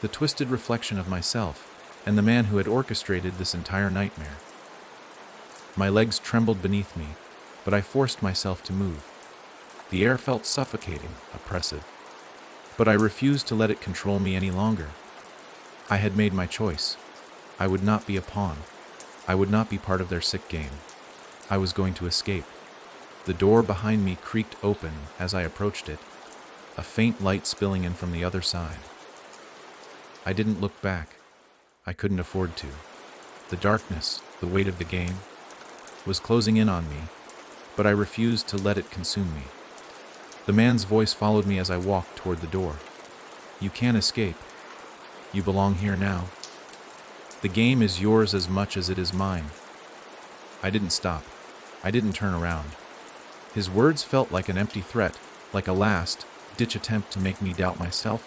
the twisted reflection of myself, and the man who had orchestrated this entire nightmare. My legs trembled beneath me, but I forced myself to move. The air felt suffocating, oppressive, but I refused to let it control me any longer. I had made my choice. I would not be a pawn. I would not be part of their sick game. I was going to escape. The door behind me creaked open as I approached it, a faint light spilling in from the other side. I didn't look back. I couldn't afford to. The darkness, the weight of the game, was closing in on me, but I refused to let it consume me. The man's voice followed me as I walked toward the door. "You can't escape. You belong here now. The game is yours as much as it is mine." I didn't stop. I didn't turn around. His words felt like an empty threat, like a last-ditch attempt to make me doubt myself.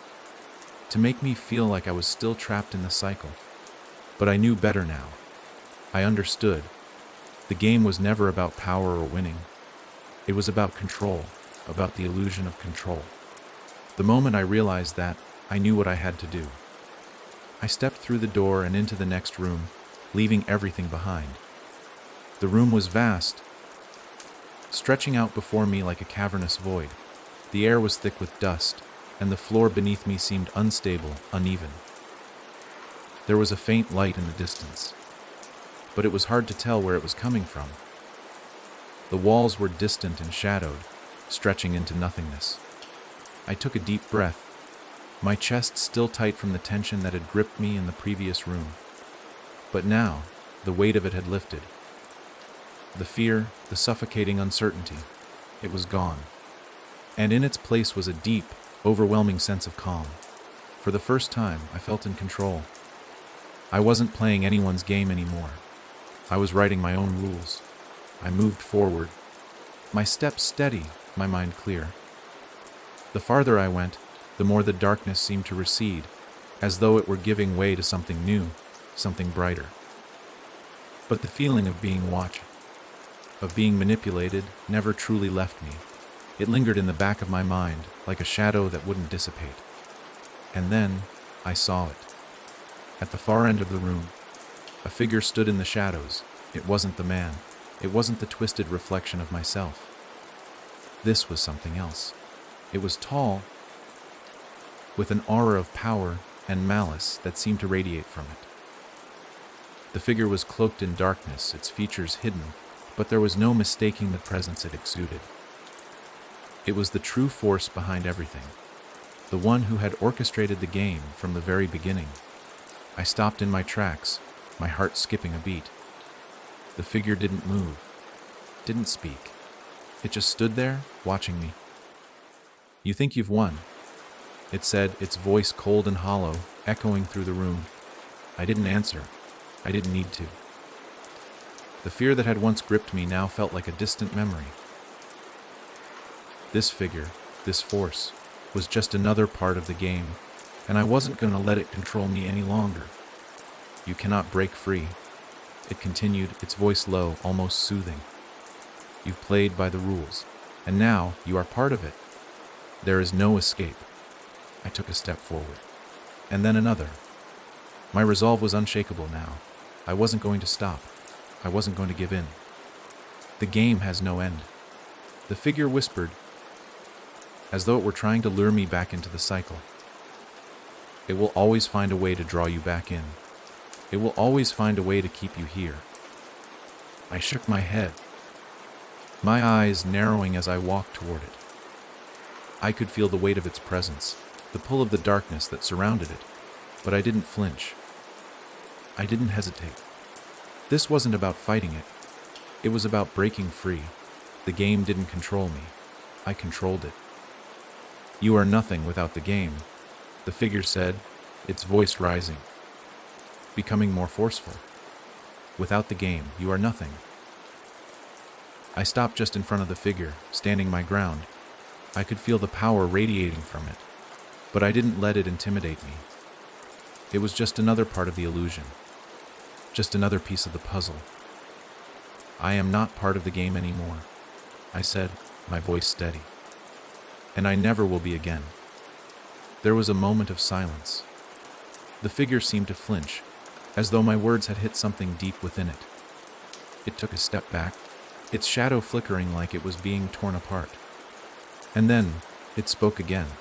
to make me feel like I was still trapped in the cycle. But I knew better now. I understood. The game was never about power or winning. It was about control, about the illusion of control. The moment I realized that, I knew what I had to do. I stepped through the door and into the next room, leaving everything behind. The room was vast, stretching out before me like a cavernous void. The air was thick with dust, and the floor beneath me seemed unstable, uneven. There was a faint light in the distance, but it was hard to tell where it was coming from. The walls were distant and shadowed, stretching into nothingness. I took a deep breath, my chest still tight from the tension that had gripped me in the previous room. But now, the weight of it had lifted. The fear, the suffocating uncertainty, it was gone. And in its place was a deep, overwhelming sense of calm. For the first time, I felt in control. I wasn't playing anyone's game anymore. I was writing my own rules. I moved forward, my steps steady, my mind clear. The farther I went, the more the darkness seemed to recede, as though it were giving way to something new, something brighter. But the feeling of being watched, of being manipulated, never truly left me. It lingered in the back of my mind, like a shadow that wouldn't dissipate. And then, I saw it. At the far end of the room, a figure stood in the shadows. It wasn't the man. It wasn't the twisted reflection of myself. This was something else. It was tall, with an aura of power and malice that seemed to radiate from it. The figure was cloaked in darkness, its features hidden, but there was no mistaking the presence it exuded. It was the true force behind everything, the one who had orchestrated the game from the very beginning. I stopped in my tracks, my heart skipping a beat. The figure didn't move, didn't speak. It just stood there, watching me. "You think you've won," it said, its voice cold and hollow, echoing through the room. I didn't answer. I didn't need to. The fear that had once gripped me now felt like a distant memory. This figure, this force, was just another part of the game, and I wasn't going to let it control me any longer. "You cannot break free," it continued, its voice low, almost soothing. "You've played by the rules, and now you are part of it. There is no escape." I took a step forward, and then another. My resolve was unshakable now. I wasn't going to stop. I wasn't going to give in. "The game has no end," the figure whispered, as though it were trying to lure me back into the cycle. "It will always find a way to draw you back in. It will always find a way to keep you here." I shook my head, my eyes narrowing as I walked toward it. I could feel the weight of its presence, the pull of the darkness that surrounded it, but I didn't flinch. I didn't hesitate. This wasn't about fighting it. It was about breaking free. The game didn't control me. I controlled it. "You are nothing without the game," the figure said, its voice rising, becoming more forceful. "Without the game, you are nothing." I stopped just in front of the figure, standing my ground. I could feel the power radiating from it, but I didn't let it intimidate me. It was just another part of the illusion, just another piece of the puzzle. "I am not part of the game anymore," I said, my voice steady. "And I never will be again." There was a moment of silence. The figure seemed to flinch, as though my words had hit something deep within it. It took a step back, its shadow flickering like it was being torn apart. And then, it spoke again,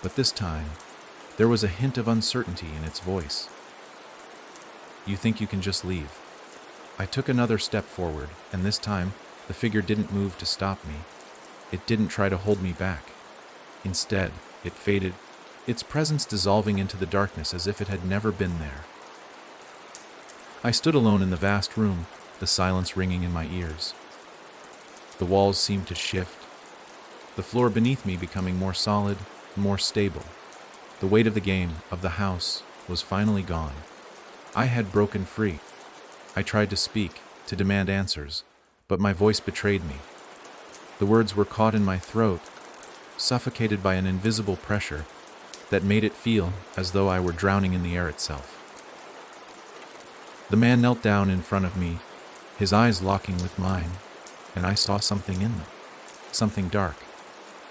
but this time, there was a hint of uncertainty in its voice. "You think you can just leave?" I took another step forward, and this time, the figure didn't move to stop me. It didn't try to hold me back. Instead, it faded, its presence dissolving into the darkness as if it had never been there. I stood alone in the vast room, the silence ringing in my ears. The walls seemed to shift, the floor beneath me becoming more solid, more stable. The weight of the game, of the house, was finally gone. I had broken free. I tried to speak, to demand answers, but my voice betrayed me. The words were caught in my throat, suffocated by an invisible pressure, that made it feel as though I were drowning in the air itself. The man knelt down in front of me, his eyes locking with mine, and I saw something in them. Something dark.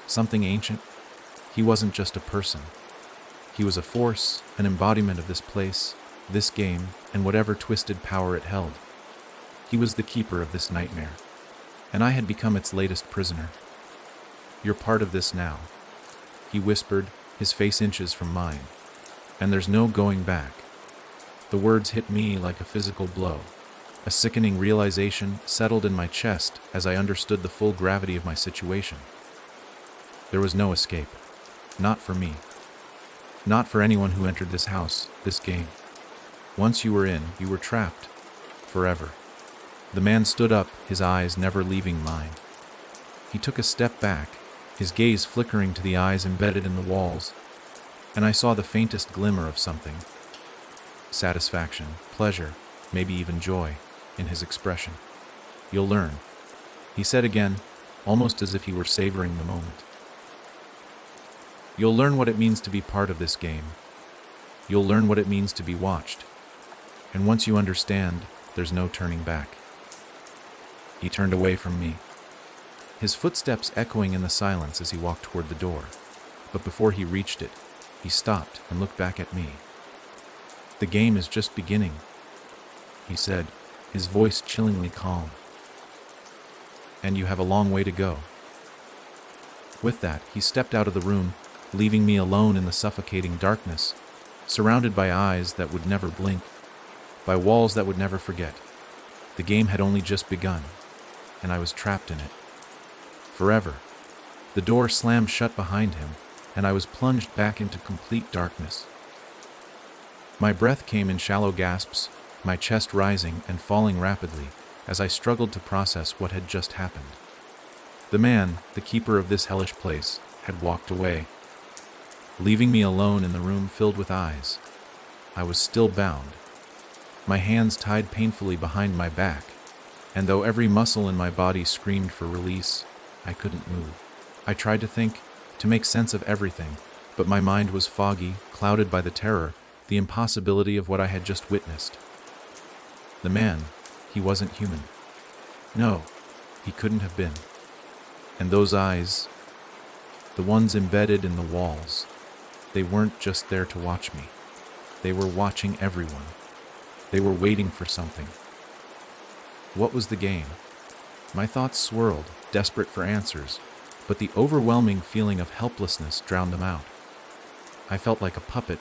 Something ancient. He wasn't just a person. He was a force, an embodiment of this place, this game, and whatever twisted power it held. He was the keeper of this nightmare, and I had become its latest prisoner. "You're part of this now," he whispered, his face inches from mine. "And there's no going back." The words hit me like a physical blow. A sickening realization settled in my chest as I understood the full gravity of my situation. There was no escape. Not for me. Not for anyone who entered this house, this game. Once you were in, you were trapped. Forever. The man stood up, his eyes never leaving mine. He took a step back, his gaze flickering to the eyes embedded in the walls, and I saw the faintest glimmer of something. Satisfaction, pleasure, maybe even joy, in his expression. "You'll learn," he said again, almost as if he were savoring the moment. "You'll learn what it means to be part of this game. You'll learn what it means to be watched. And once you understand, there's no turning back." He turned away from me, his footsteps echoing in the silence as he walked toward the door. But before he reached it, he stopped and looked back at me. "The game is just beginning," he said, his voice chillingly calm. "And you have a long way to go." With that, he stepped out of the room, leaving me alone in the suffocating darkness, surrounded by eyes that would never blink, by walls that would never forget. The game had only just begun, and I was trapped in it. Forever. The door slammed shut behind him, and I was plunged back into complete darkness. My breath came in shallow gasps, my chest rising and falling rapidly as I struggled to process what had just happened. The man, the keeper of this hellish place, had walked away, leaving me alone in the room filled with eyes. I was still bound, my hands tied painfully behind my back, and though every muscle in my body screamed for release, I couldn't move. I tried to think, to make sense of everything, but my mind was foggy, clouded by the terror, the impossibility of what I had just witnessed. The man, he wasn't human. No, he couldn't have been. And those eyes, the ones embedded in the walls, they weren't just there to watch me. They were watching everyone. They were waiting for something. What was the game? My thoughts swirled, desperate for answers, but the overwhelming feeling of helplessness drowned them out. I felt like a puppet,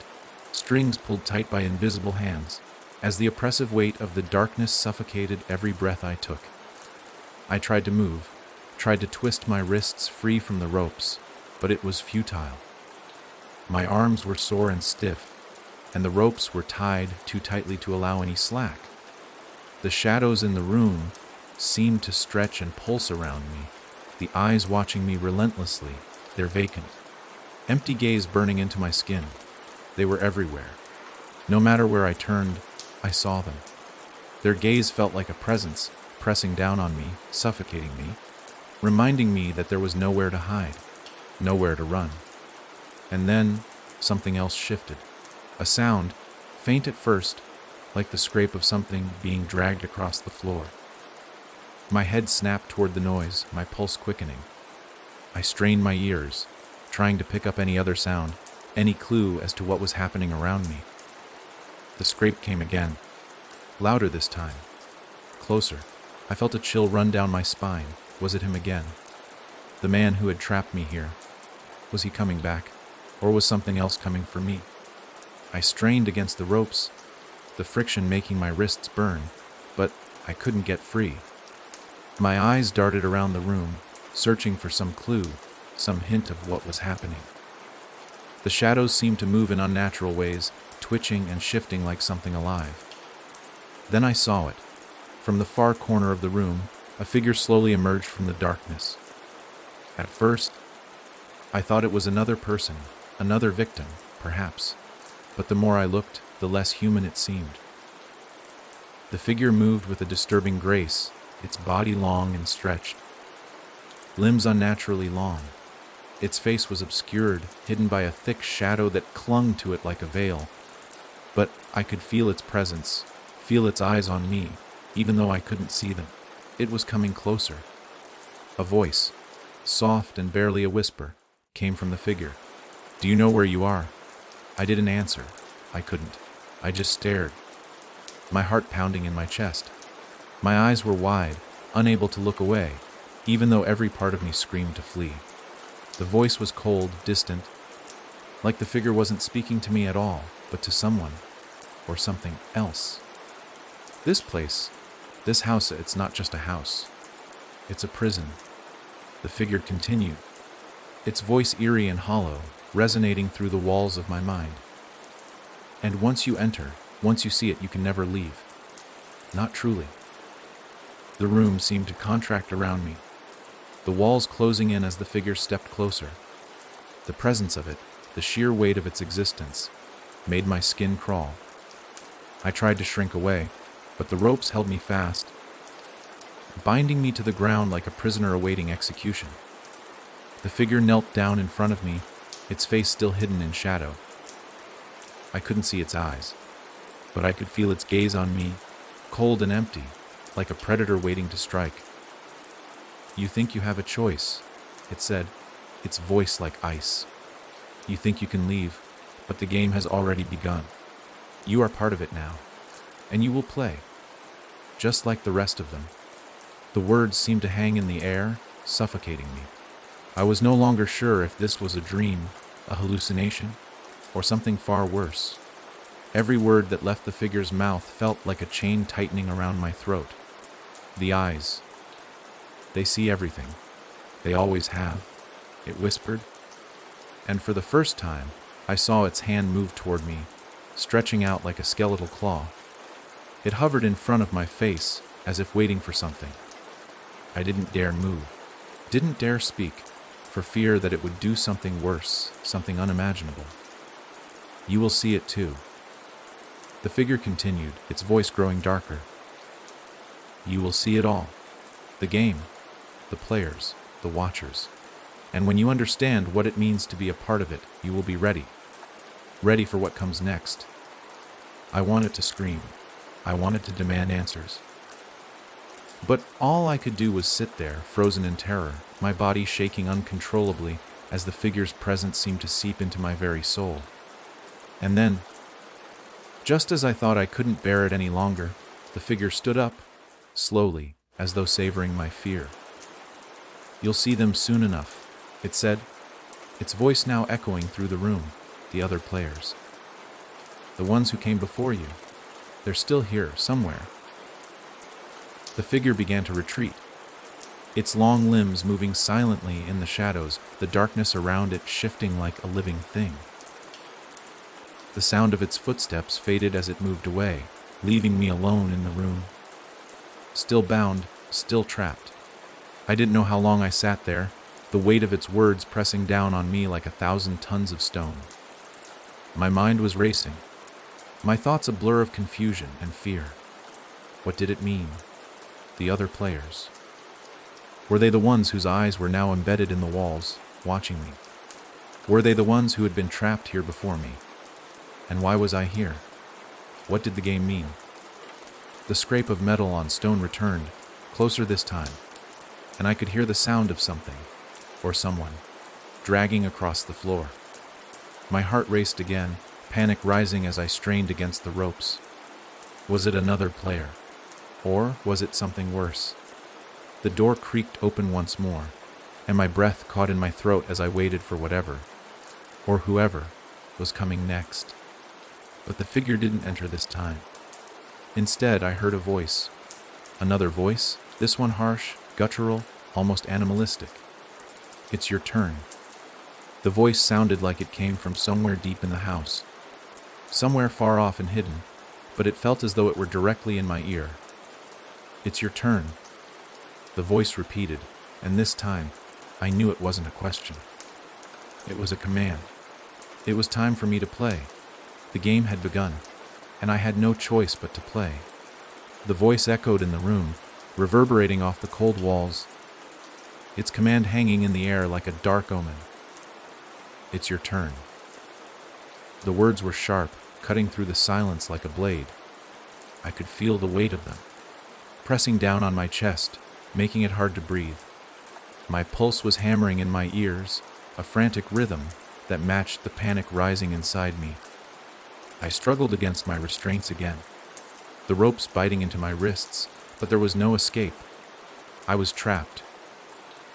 strings pulled tight by invisible hands, as the oppressive weight of the darkness suffocated every breath I took. I tried to move, tried to twist my wrists free from the ropes, but it was futile. My arms were sore and stiff, and the ropes were tied too tightly to allow any slack. The shadows in the room seemed to stretch and pulse around me, the eyes watching me relentlessly, their vacant, empty gaze burning into my skin. They were everywhere. No matter where I turned, I saw them. Their gaze felt like a presence, pressing down on me, suffocating me, reminding me that there was nowhere to hide, nowhere to run. And then, something else shifted. A sound, faint at first, like the scrape of something being dragged across the floor. My head snapped toward the noise, my pulse quickening. I strained my ears, trying to pick up any other sound, any clue as to what was happening around me. The scrape came again, louder this time, closer. I felt a chill run down my spine. Was it him again? The man who had trapped me here. Was he coming back, or was something else coming for me? I strained against the ropes, the friction making my wrists burn, but I couldn't get free. My eyes darted around the room, searching for some clue, some hint of what was happening. The shadows seemed to move in unnatural ways, twitching and shifting like something alive. Then I saw it. From the far corner of the room, a figure slowly emerged from the darkness. At first, I thought it was another person, another victim, perhaps. But the more I looked, the less human it seemed. The figure moved with a disturbing grace, its body long and stretched, limbs unnaturally long. Its face was obscured, hidden by a thick shadow that clung to it like a veil. But I could feel its presence, feel its eyes on me, even though I couldn't see them. It was coming closer. A voice, soft and barely a whisper, came from the figure. "Do you know where you are?" I didn't answer. I couldn't. I just stared, my heart pounding in my chest. My eyes were wide, unable to look away, even though every part of me screamed to flee. The voice was cold, distant, like the figure wasn't speaking to me at all, but to someone, or something else. This place, this house, it's not just a house. It's a prison. The figure continued, its voice eerie and hollow, resonating through the walls of my mind. "And once you enter, once you see it, you can never leave. Not truly." The room seemed to contract around me, the walls closing in as the figure stepped closer. The presence of it, the sheer weight of its existence, made my skin crawl. I tried to shrink away, but the ropes held me fast, binding me to the ground like a prisoner awaiting execution. The figure knelt down in front of me, its face still hidden in shadow. I couldn't see its eyes, but I could feel its gaze on me, cold and empty, like a predator waiting to strike. "You think you have a choice," it said, its voice like ice. "You think you can leave, but the game has already begun. You are part of it now, and you will play, just like the rest of them." The words seemed to hang in the air, suffocating me. I was no longer sure if this was a dream, a hallucination, or something far worse. Every word that left the figure's mouth felt like a chain tightening around my throat. The eyes. "They see everything. They always have," it whispered. And for the first time, I saw its hand move toward me, stretching out like a skeletal claw. It hovered in front of my face, as if waiting for something. I didn't dare move, didn't dare speak, for fear that it would do something worse, something unimaginable. "You will see it too." The figure continued, its voice growing darker. "You will see it all. The game, the players, the watchers. And when you understand what it means to be a part of it, you will be ready. Ready for what comes next." I wanted to scream. I wanted to demand answers. But all I could do was sit there, frozen in terror, my body shaking uncontrollably as the figure's presence seemed to seep into my very soul. And then, just as I thought I couldn't bear it any longer, the figure stood up, slowly, as though savoring my fear. "You'll see them soon enough," it said, its voice now echoing through the room, "the other players. The ones who came before you. They're still here, somewhere." The figure began to retreat, its long limbs moving silently in the shadows, the darkness around it shifting like a living thing. The sound of its footsteps faded as it moved away, leaving me alone in the room. Still bound, still trapped. I didn't know how long I sat there, the weight of its words pressing down on me like 1,000 tons of stone. My mind was racing, my thoughts a blur of confusion and fear. What did it mean? The other players. Were they the ones whose eyes were now embedded in the walls, watching me? Were they the ones who had been trapped here before me? And why was I here? What did the game mean? The scrape of metal on stone returned, closer this time, and I could hear the sound of something, or someone, dragging across the floor. My heart raced again, panic rising as I strained against the ropes. Was it another player? Or was it something worse? The door creaked open once more, and my breath caught in my throat as I waited for whatever, or whoever, was coming next. But the figure didn't enter this time. Instead, I heard a voice. Another voice, this one harsh, guttural, almost animalistic. "It's your turn." The voice sounded like it came from somewhere deep in the house, somewhere far off and hidden, but it felt as though it were directly in my ear. "It's your turn," the voice repeated, and this time, I knew it wasn't a question. It was a command. It was time for me to play. The game had begun, and I had no choice but to play. The voice echoed in the room, reverberating off the cold walls, its command hanging in the air like a dark omen. It's your turn." The words were sharp, cutting through the silence like a blade. I could feel the weight of them, pressing down on my chest, making it hard to breathe. My pulse was hammering in my ears, a frantic rhythm that matched the panic rising inside me. I struggled against my restraints again, the ropes biting into my wrists, but there was no escape. I was trapped.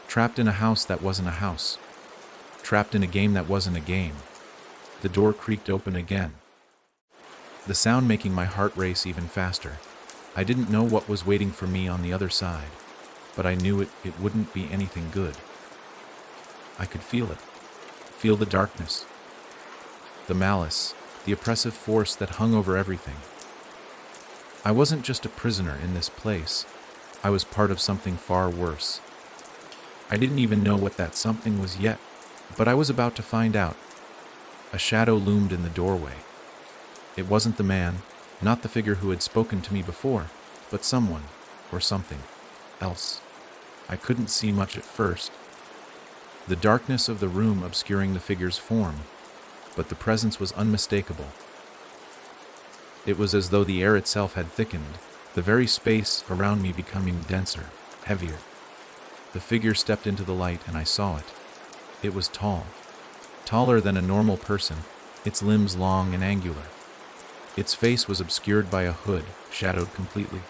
Trapped in a house that wasn't a house. Trapped in a game that wasn't a game. The door creaked open again, the sound making my heart race even faster. I didn't know what was waiting for me on the other side, but I knew it wouldn't be anything good. I could feel it. Feel the darkness, the malice, the oppressive force that hung over everything. I wasn't just a prisoner in this place. I was part of something far worse. I didn't even know what that something was yet, but I was about to find out. A shadow loomed in the doorway. It wasn't the man, not the figure who had spoken to me before, but someone, or something, else. I couldn't see much at first, the darkness of the room obscuring the figure's form, but the presence was unmistakable. It was as though the air itself had thickened, the very space around me becoming denser, heavier. The figure stepped into the light and I saw it. It was tall, taller than a normal person, its limbs long and angular. Its face was obscured by a hood, shadowed completely.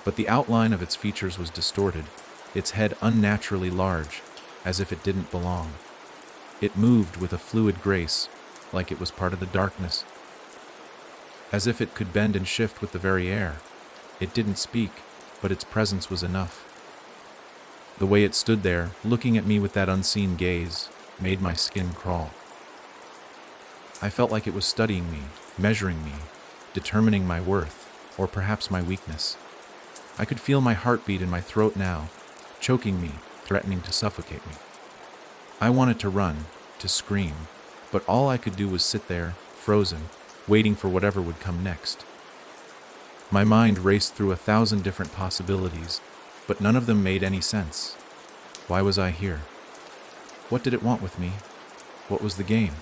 But the outline of its features was distorted, its head unnaturally large, as if it didn't belong. It moved with a fluid grace, like it was part of the darkness. As if it could bend and shift with the very air. It didn't speak, but its presence was enough. The way it stood there, looking at me with that unseen gaze, made my skin crawl. I felt like it was studying me, measuring me, determining my worth, or perhaps my weakness. I could feel my heartbeat in my throat now, choking me, threatening to suffocate me. I wanted to run, to scream, but all I could do was sit there, frozen, waiting for whatever would come next. My mind raced through 1,000 different possibilities, but none of them made any sense. Why was I here? What did it want with me? What was the game?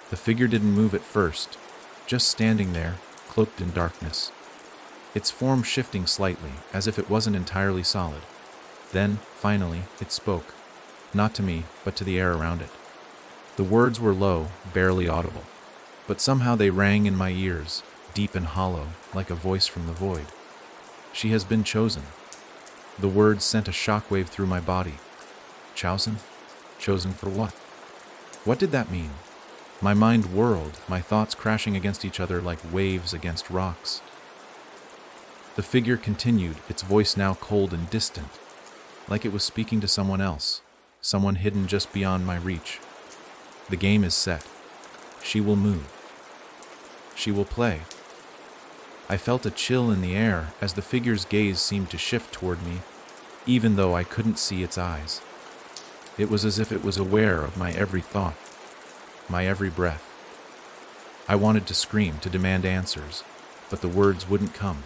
The figure didn't move at first, just standing there, cloaked in darkness. Its form shifting slightly, as if it wasn't entirely solid. Then, finally, it spoke. Not to me, but to the air around it. The words were low, barely audible, but somehow they rang in my ears, deep and hollow, like a voice from the void. She has been chosen. The words sent a shockwave through my body. Chosen? Chosen for what? What did that mean? My mind whirled, my thoughts crashing against each other like waves against rocks. The figure continued, its voice now cold and distant, like it was speaking to someone else, someone hidden just beyond my reach. The game is set. She will move. She will play. I felt a chill in the air as the figure's gaze seemed to shift toward me, even though I couldn't see its eyes. It was as if it was aware of my every thought, my every breath. I wanted to scream, to demand answers, but the words wouldn't come.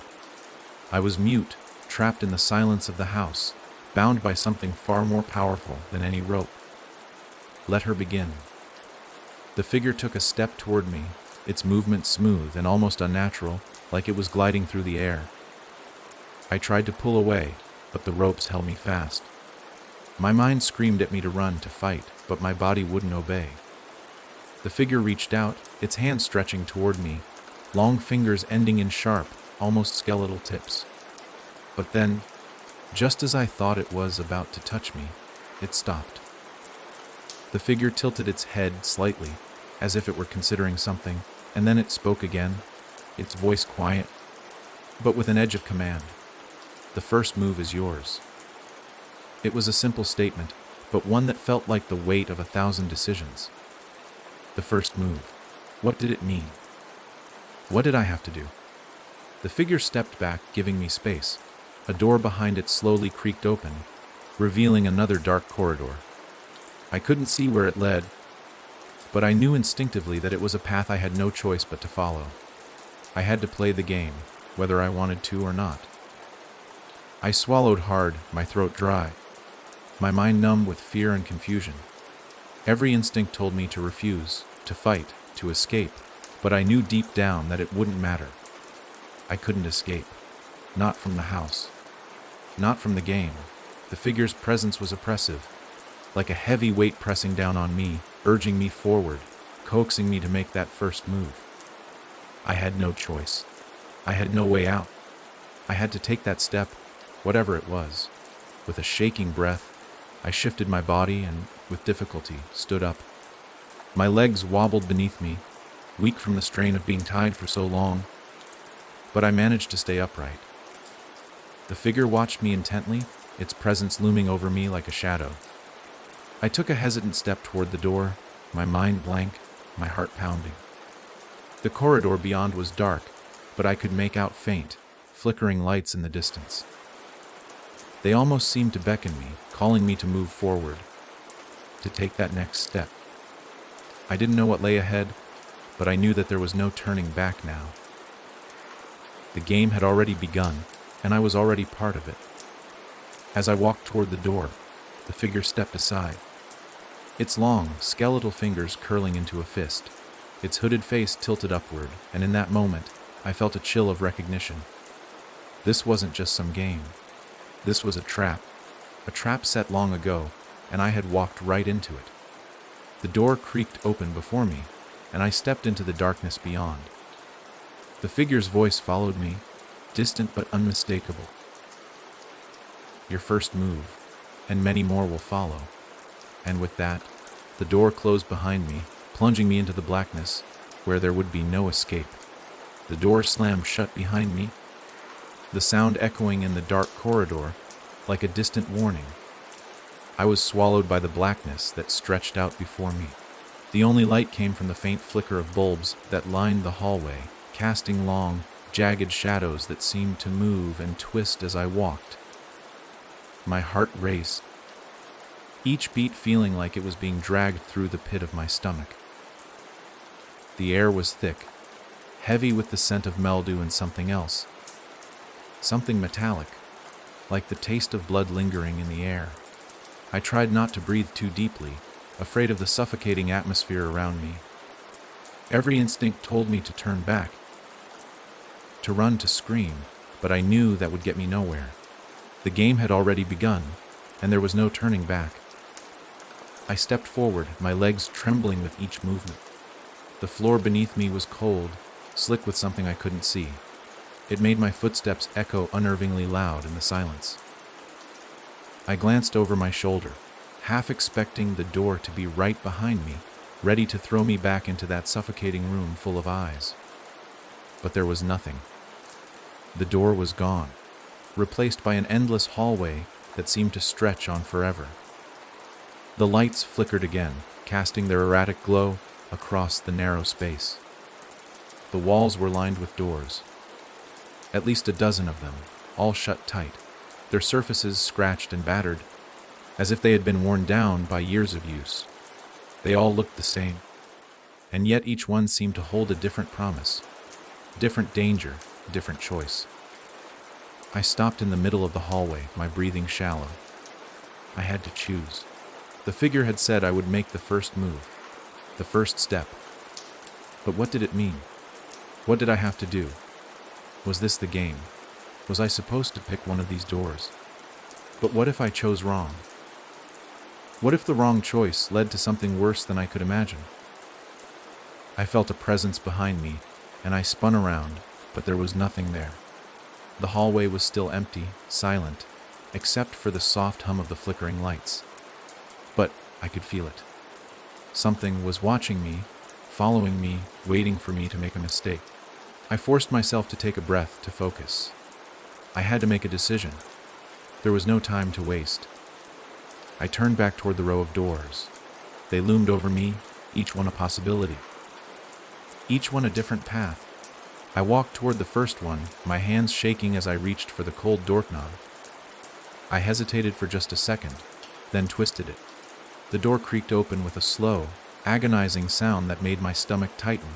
I was mute, trapped in the silence of the house, bound by something far more powerful than any rope. Let her begin. The figure took a step toward me, its movement smooth and almost unnatural, like it was gliding through the air. I tried to pull away, but the ropes held me fast. My mind screamed at me to run, to fight, but my body wouldn't obey. The figure reached out, its hand stretching toward me, long fingers ending in sharp, almost skeletal tips. But then, just as I thought it was about to touch me, it stopped. The figure tilted its head slightly, as if it were considering something, and then it spoke again, its voice quiet, but with an edge of command. The first move is yours. It was a simple statement, but one that felt like the weight of 1,000 decisions. The first move. What did it mean? What did I have to do? The figure stepped back, giving me space. A door behind it slowly creaked open, revealing another dark corridor. I couldn't see where it led, but I knew instinctively that it was a path I had no choice but to follow. I had to play the game, whether I wanted to or not. I swallowed hard, my throat dry, my mind numb with fear and confusion. Every instinct told me to refuse, to fight, to escape, but I knew deep down that it wouldn't matter. I couldn't escape. Not from the house. Not from the game. The figure's presence was oppressive, like a heavy weight pressing down on me, urging me forward, coaxing me to make that first move. I had no choice. I had no way out. I had to take that step, whatever it was. With a shaking breath, I shifted my body and, with difficulty, stood up. My legs wobbled beneath me, weak from the strain of being tied for so long, but I managed to stay upright. The figure watched me intently, its presence looming over me like a shadow. I took a hesitant step toward the door, my mind blank, my heart pounding. The corridor beyond was dark, but I could make out faint, flickering lights in the distance. They almost seemed to beckon me, calling me to move forward, to take that next step. I didn't know what lay ahead, but I knew that there was no turning back now. The game had already begun, and I was already part of it. As I walked toward the door, the figure stepped aside, its long, skeletal fingers curling into a fist, its hooded face tilted upward, and in that moment, I felt a chill of recognition. This wasn't just some game. This was a trap set long ago, and I had walked right into it. The door creaked open before me, and I stepped into the darkness beyond. The figure's voice followed me, distant but unmistakable. Your first move, and many more will follow. And with that, the door closed behind me, plunging me into the blackness, where there would be no escape. The door slammed shut behind me, the sound echoing in the dark corridor like a distant warning. I was swallowed by the blackness that stretched out before me. The only light came from the faint flicker of bulbs that lined the hallway, casting long, jagged shadows that seemed to move and twist as I walked. My heart raced, each beat feeling like it was being dragged through the pit of my stomach. The air was thick, heavy with the scent of mildew and something else. Something metallic, like the taste of blood lingering in the air. I tried not to breathe too deeply, afraid of the suffocating atmosphere around me. Every instinct told me to turn back, to run, to scream, but I knew that would get me nowhere. The game had already begun, and there was no turning back. I stepped forward, my legs trembling with each movement. The floor beneath me was cold, slick with something I couldn't see. It made my footsteps echo unnervingly loud in the silence. I glanced over my shoulder, half expecting the door to be right behind me, ready to throw me back into that suffocating room full of eyes. But there was nothing. The door was gone, replaced by an endless hallway that seemed to stretch on forever. The lights flickered again, casting their erratic glow across the narrow space. The walls were lined with doors, at least a dozen of them, all shut tight, their surfaces scratched and battered, as if they had been worn down by years of use. They all looked the same, and yet each one seemed to hold a different promise, different danger, different choice. I stopped in the middle of the hallway, my breathing shallow. I had to choose. The figure had said I would make the first move, the first step. But what did it mean? What did I have to do? Was this the game? Was I supposed to pick one of these doors? But what if I chose wrong? What if the wrong choice led to something worse than I could imagine? I felt a presence behind me, and I spun around, but there was nothing there. The hallway was still empty, silent, except for the soft hum of the flickering lights. But I could feel it. Something was watching me, following me, waiting for me to make a mistake. I forced myself to take a breath, to focus. I had to make a decision. There was no time to waste. I turned back toward the row of doors. They loomed over me, each one a possibility. Each one a different path. I walked toward the first one, my hands shaking as I reached for the cold doorknob. I hesitated for just a second, then twisted it. The door creaked open with a slow, agonizing sound that made my stomach tighten.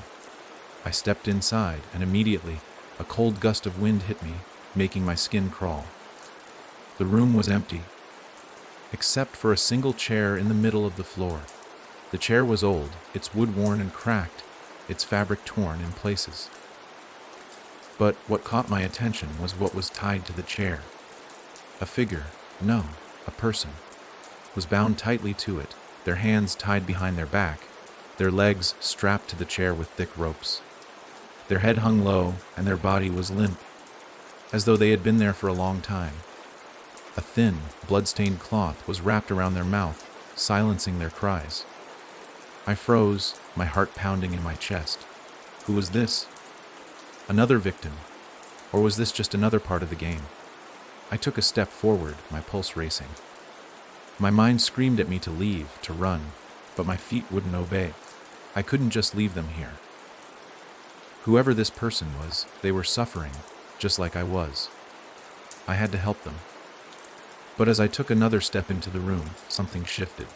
I stepped inside, and immediately, a cold gust of wind hit me, making my skin crawl. The room was empty, except for a single chair in the middle of the floor. The chair was old, its wood worn and cracked, its fabric torn in places. But what caught my attention was what was tied to the chair. A figure, no, a person, was bound tightly to it, their hands tied behind their back, their legs strapped to the chair with thick ropes. Their head hung low, and their body was limp, as though they had been there for a long time. A thin, blood-stained cloth was wrapped around their mouth, silencing their cries. I froze, my heart pounding in my chest. Who was this? Another victim? Or was this just another part of the game? I took a step forward, my pulse racing. My mind screamed at me to leave, to run, but my feet wouldn't obey. I couldn't just leave them here. Whoever this person was, they were suffering, just like I was. I had to help them. But as I took another step into the room, something shifted.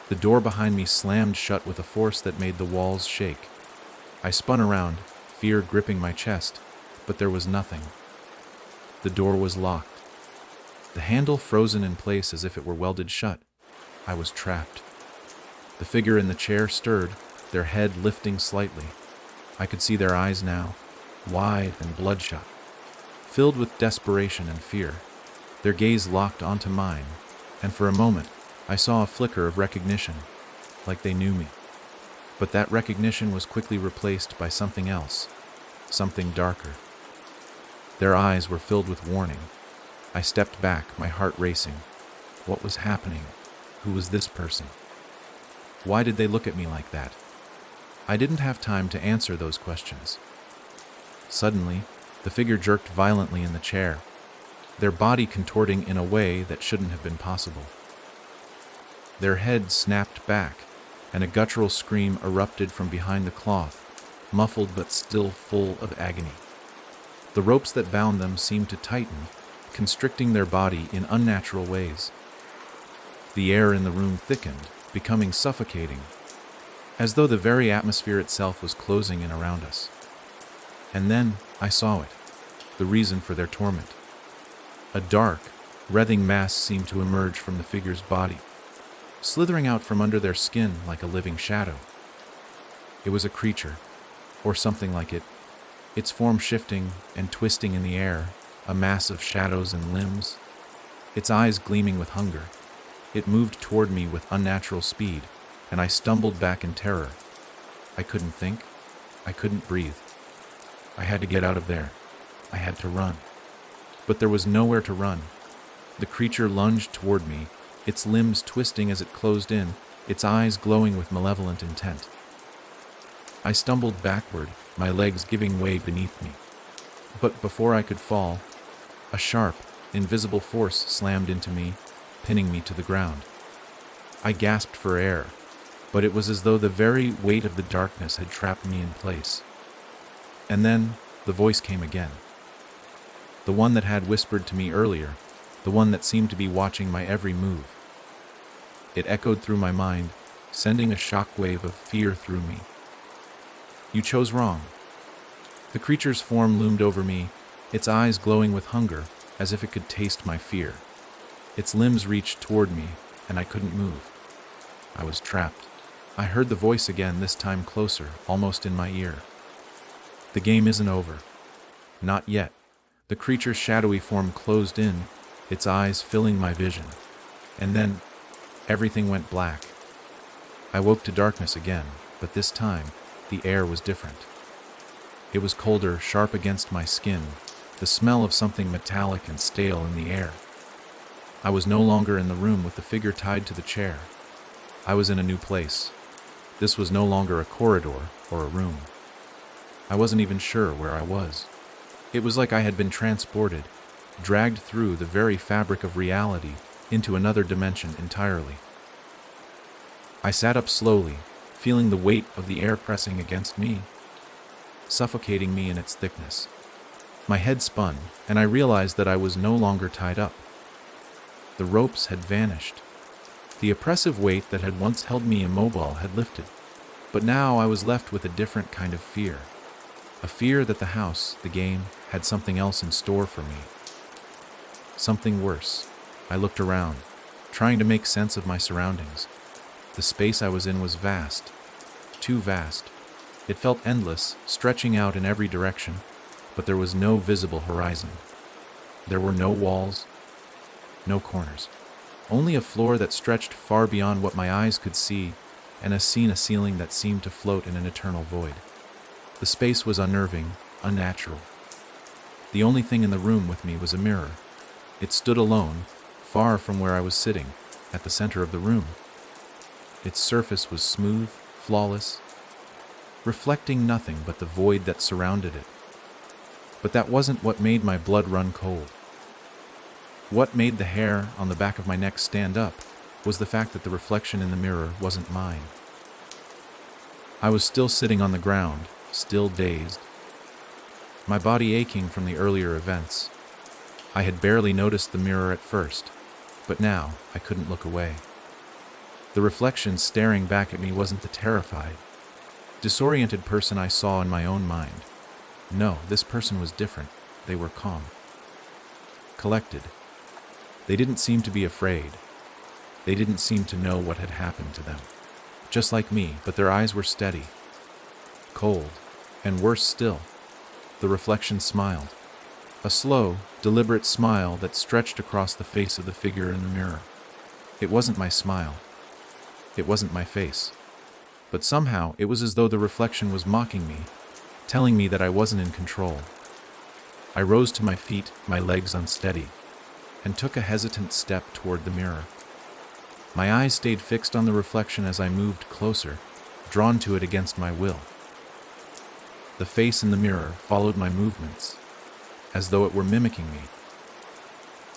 The door behind me slammed shut with a force that made the walls shake. I spun around, fear gripping my chest, but there was nothing. The door was locked. The handle frozen in place as if it were welded shut. I was trapped. The figure in the chair stirred, their head lifting slightly. I could see their eyes now, wide and bloodshot, filled with desperation and fear. Their gaze locked onto mine, and for a moment, I saw a flicker of recognition, like they knew me. But that recognition was quickly replaced by something else, something darker. Their eyes were filled with warning. I stepped back, my heart racing. What was happening? Who was this person? Why did they look at me like that? I didn't have time to answer those questions. Suddenly, the figure jerked violently in the chair, their body contorting in a way that shouldn't have been possible. Their head snapped back, and a guttural scream erupted from behind the cloth, muffled but still full of agony. The ropes that bound them seemed to tighten, constricting their body in unnatural ways. The air in the room thickened, becoming suffocating, as though the very atmosphere itself was closing in around us. And then I saw it, the reason for their torment. A dark, writhing mass seemed to emerge from the figure's body, slithering out from under their skin like a living shadow. It was a creature, or something like it, its form shifting and twisting in the air, a mass of shadows and limbs, its eyes gleaming with hunger. It moved toward me with unnatural speed, and I stumbled back in terror. I couldn't think. I couldn't breathe. I had to get out of there. I had to run. But there was nowhere to run. The creature lunged toward me, its limbs twisting as it closed in, its eyes glowing with malevolent intent. I stumbled backward, my legs giving way beneath me. But before I could fall, a sharp, invisible force slammed into me, pinning me to the ground. I gasped for air, but it was as though the very weight of the darkness had trapped me in place. And then the voice came again. The one that had whispered to me earlier, the one that seemed to be watching my every move. It echoed through my mind, sending a shockwave of fear through me. You chose wrong. The creature's form loomed over me, its eyes glowing with hunger, as if it could taste my fear. Its limbs reached toward me, and I couldn't move. I was trapped. I heard the voice again, this time closer, almost in my ear. The game isn't over. Not yet. The creature's shadowy form closed in, its eyes filling my vision. And then, everything went black. I woke to darkness again, but this time, the air was different. It was colder, sharp against my skin, the smell of something metallic and stale in the air. I was no longer in the room with the figure tied to the chair. I was in a new place. This was no longer a corridor or a room. I wasn't even sure where I was. It was like I had been transported, dragged through the very fabric of reality into another dimension entirely. I sat up slowly, feeling the weight of the air pressing against me, suffocating me in its thickness. My head spun, and I realized that I was no longer tied up. The ropes had vanished. The oppressive weight that had once held me immobile had lifted, but now I was left with a different kind of fear. A fear that the house, the game, had something else in store for me. Something worse. I looked around, trying to make sense of my surroundings. The space I was in was vast, too vast. It felt endless, stretching out in every direction, but there was no visible horizon. There were no walls, no corners. Only a floor that stretched far beyond what my eyes could see, and a ceiling that seemed to float in an eternal void. The space was unnerving, unnatural. The only thing in the room with me was a mirror. It stood alone, far from where I was sitting, at the center of the room. Its surface was smooth, flawless, reflecting nothing but the void that surrounded it. But that wasn't what made my blood run cold. What made the hair on the back of my neck stand up was the fact that the reflection in the mirror wasn't mine. I was still sitting on the ground, still dazed, my body aching from the earlier events. I had barely noticed the mirror at first, but now I couldn't look away. The reflection staring back at me wasn't the terrified, disoriented person I saw in my own mind. No, this person was different. They were calm, collected. They didn't seem to be afraid. They didn't seem to know what had happened to them. Just like me, but their eyes were steady, cold, and worse still, the reflection smiled. A slow, deliberate smile that stretched across the face of the figure in the mirror. It wasn't my smile. It wasn't my face. But somehow it was as though the reflection was mocking me, telling me that I wasn't in control. I rose to my feet, my legs unsteady, and took a hesitant step toward the mirror. My eyes stayed fixed on the reflection as I moved closer, drawn to it against my will. The face in the mirror followed my movements, as though it were mimicking me.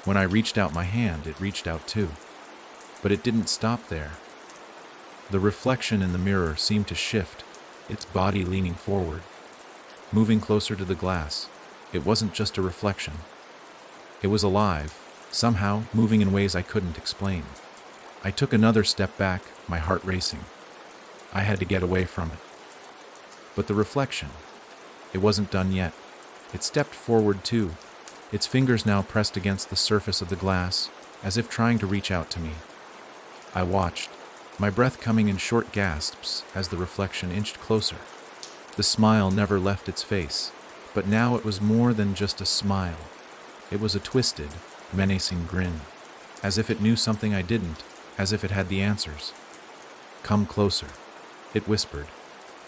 When I reached out my hand, it reached out too. But it didn't stop there. The reflection in the mirror seemed to shift, its body leaning forward, moving closer to the glass. It wasn't just a reflection. It was alive, somehow moving in ways I couldn't explain. I took another step back, my heart racing. I had to get away from it. But the reflection, it wasn't done yet. It stepped forward too, its fingers now pressed against the surface of the glass, as if trying to reach out to me. I watched, my breath coming in short gasps as the reflection inched closer. The smile never left its face, but now it was more than just a smile. It was a twisted, menacing grin, as if it knew something I didn't, as if it had the answers. "Come closer," it whispered.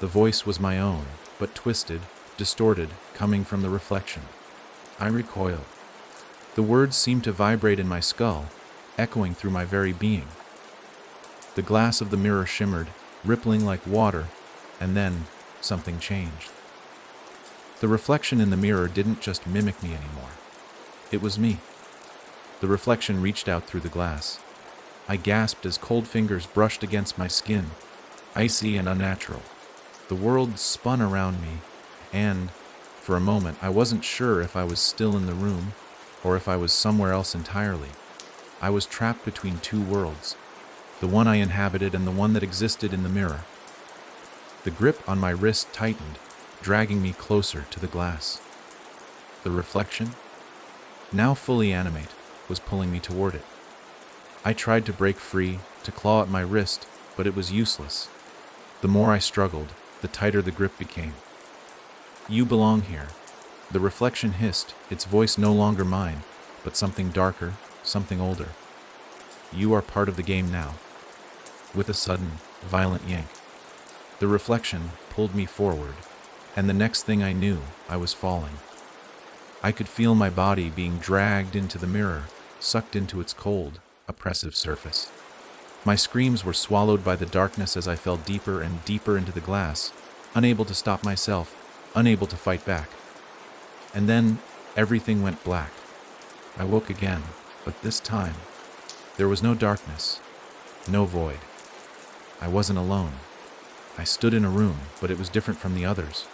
The voice was my own, but twisted, distorted, coming from the reflection. I recoiled. The words seemed to vibrate in my skull, echoing through my very being. The glass of the mirror shimmered, rippling like water, and then something changed. The reflection in the mirror didn't just mimic me anymore. It was me. The reflection reached out through the glass. I gasped as cold fingers brushed against my skin, icy and unnatural. The world spun around me, and, for a moment, I wasn't sure if I was still in the room, or if I was somewhere else entirely. I was trapped between two worlds, the one I inhabited and the one that existed in the mirror. The grip on my wrist tightened, dragging me closer to the glass. The reflection, now fully animate, was pulling me toward it. I tried to break free, to claw at my wrist, but it was useless. The more I struggled, the tighter the grip became. "You belong here," the reflection hissed, its voice no longer mine, but something darker, something older. "You are part of the game now." With a sudden, violent yank, the reflection pulled me forward, and the next thing I knew, I was falling. I could feel my body being dragged into the mirror, sucked into its cold, oppressive surface. My screams were swallowed by the darkness as I fell deeper and deeper into the glass, unable to stop myself, unable to fight back. And then, everything went black. I woke again, but this time, there was no darkness, no void. I wasn't alone. I stood in a room, but it was different from the others.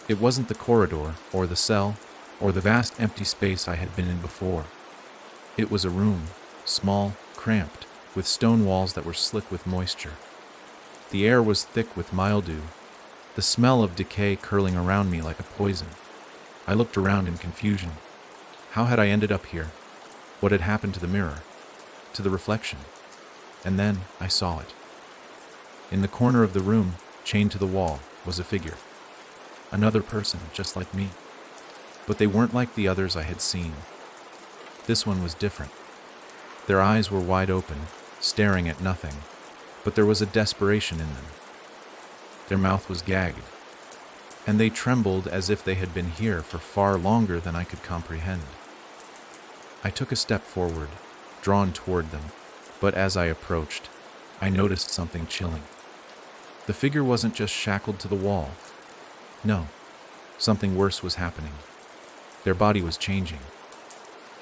It wasn't the corridor, or the cell, or the vast empty space I had been in before. It was a room, small, cramped, with stone walls that were slick with moisture. The air was thick with mildew, the smell of decay curling around me like a poison. I looked around in confusion. How had I ended up here? What had happened to the mirror? To the reflection? And then I saw it. In the corner of the room, chained to the wall, was a figure. Another person, just like me. But they weren't like the others I had seen. This one was different. Their eyes were wide open, staring at nothing, but there was a desperation in them. Their mouth was gagged, and they trembled as if they had been here for far longer than I could comprehend. I took a step forward, drawn toward them, but as I approached, I noticed something chilling. The figure wasn't just shackled to the wall. No, something worse was happening. Their body was changing.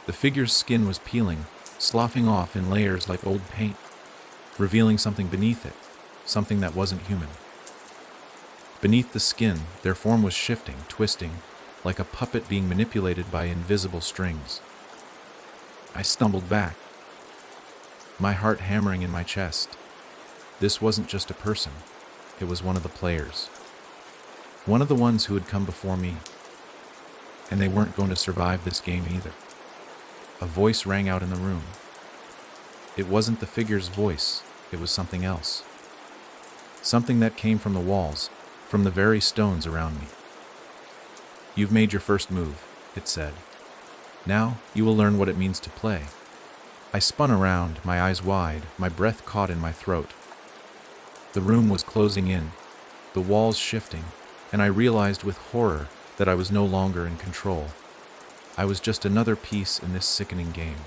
The figure's skin was peeling, sloughing off in layers like old paint, revealing something beneath it, something that wasn't human. Beneath the skin, their form was shifting, twisting, like a puppet being manipulated by invisible strings. I stumbled back, my heart hammering in my chest. This wasn't just a person, it was one of the players. One of the ones who had come before me. And they weren't going to survive this game either. A voice rang out in the room. It wasn't the figure's voice, it was something else. Something that came from the walls, from the very stones around me. "You've made your first move," it said. "Now you will learn what it means to play." I spun around, my eyes wide, my breath caught in my throat. The room was closing in, the walls shifting, and I realized with horror that I was no longer in control. I was just another piece in this sickening game.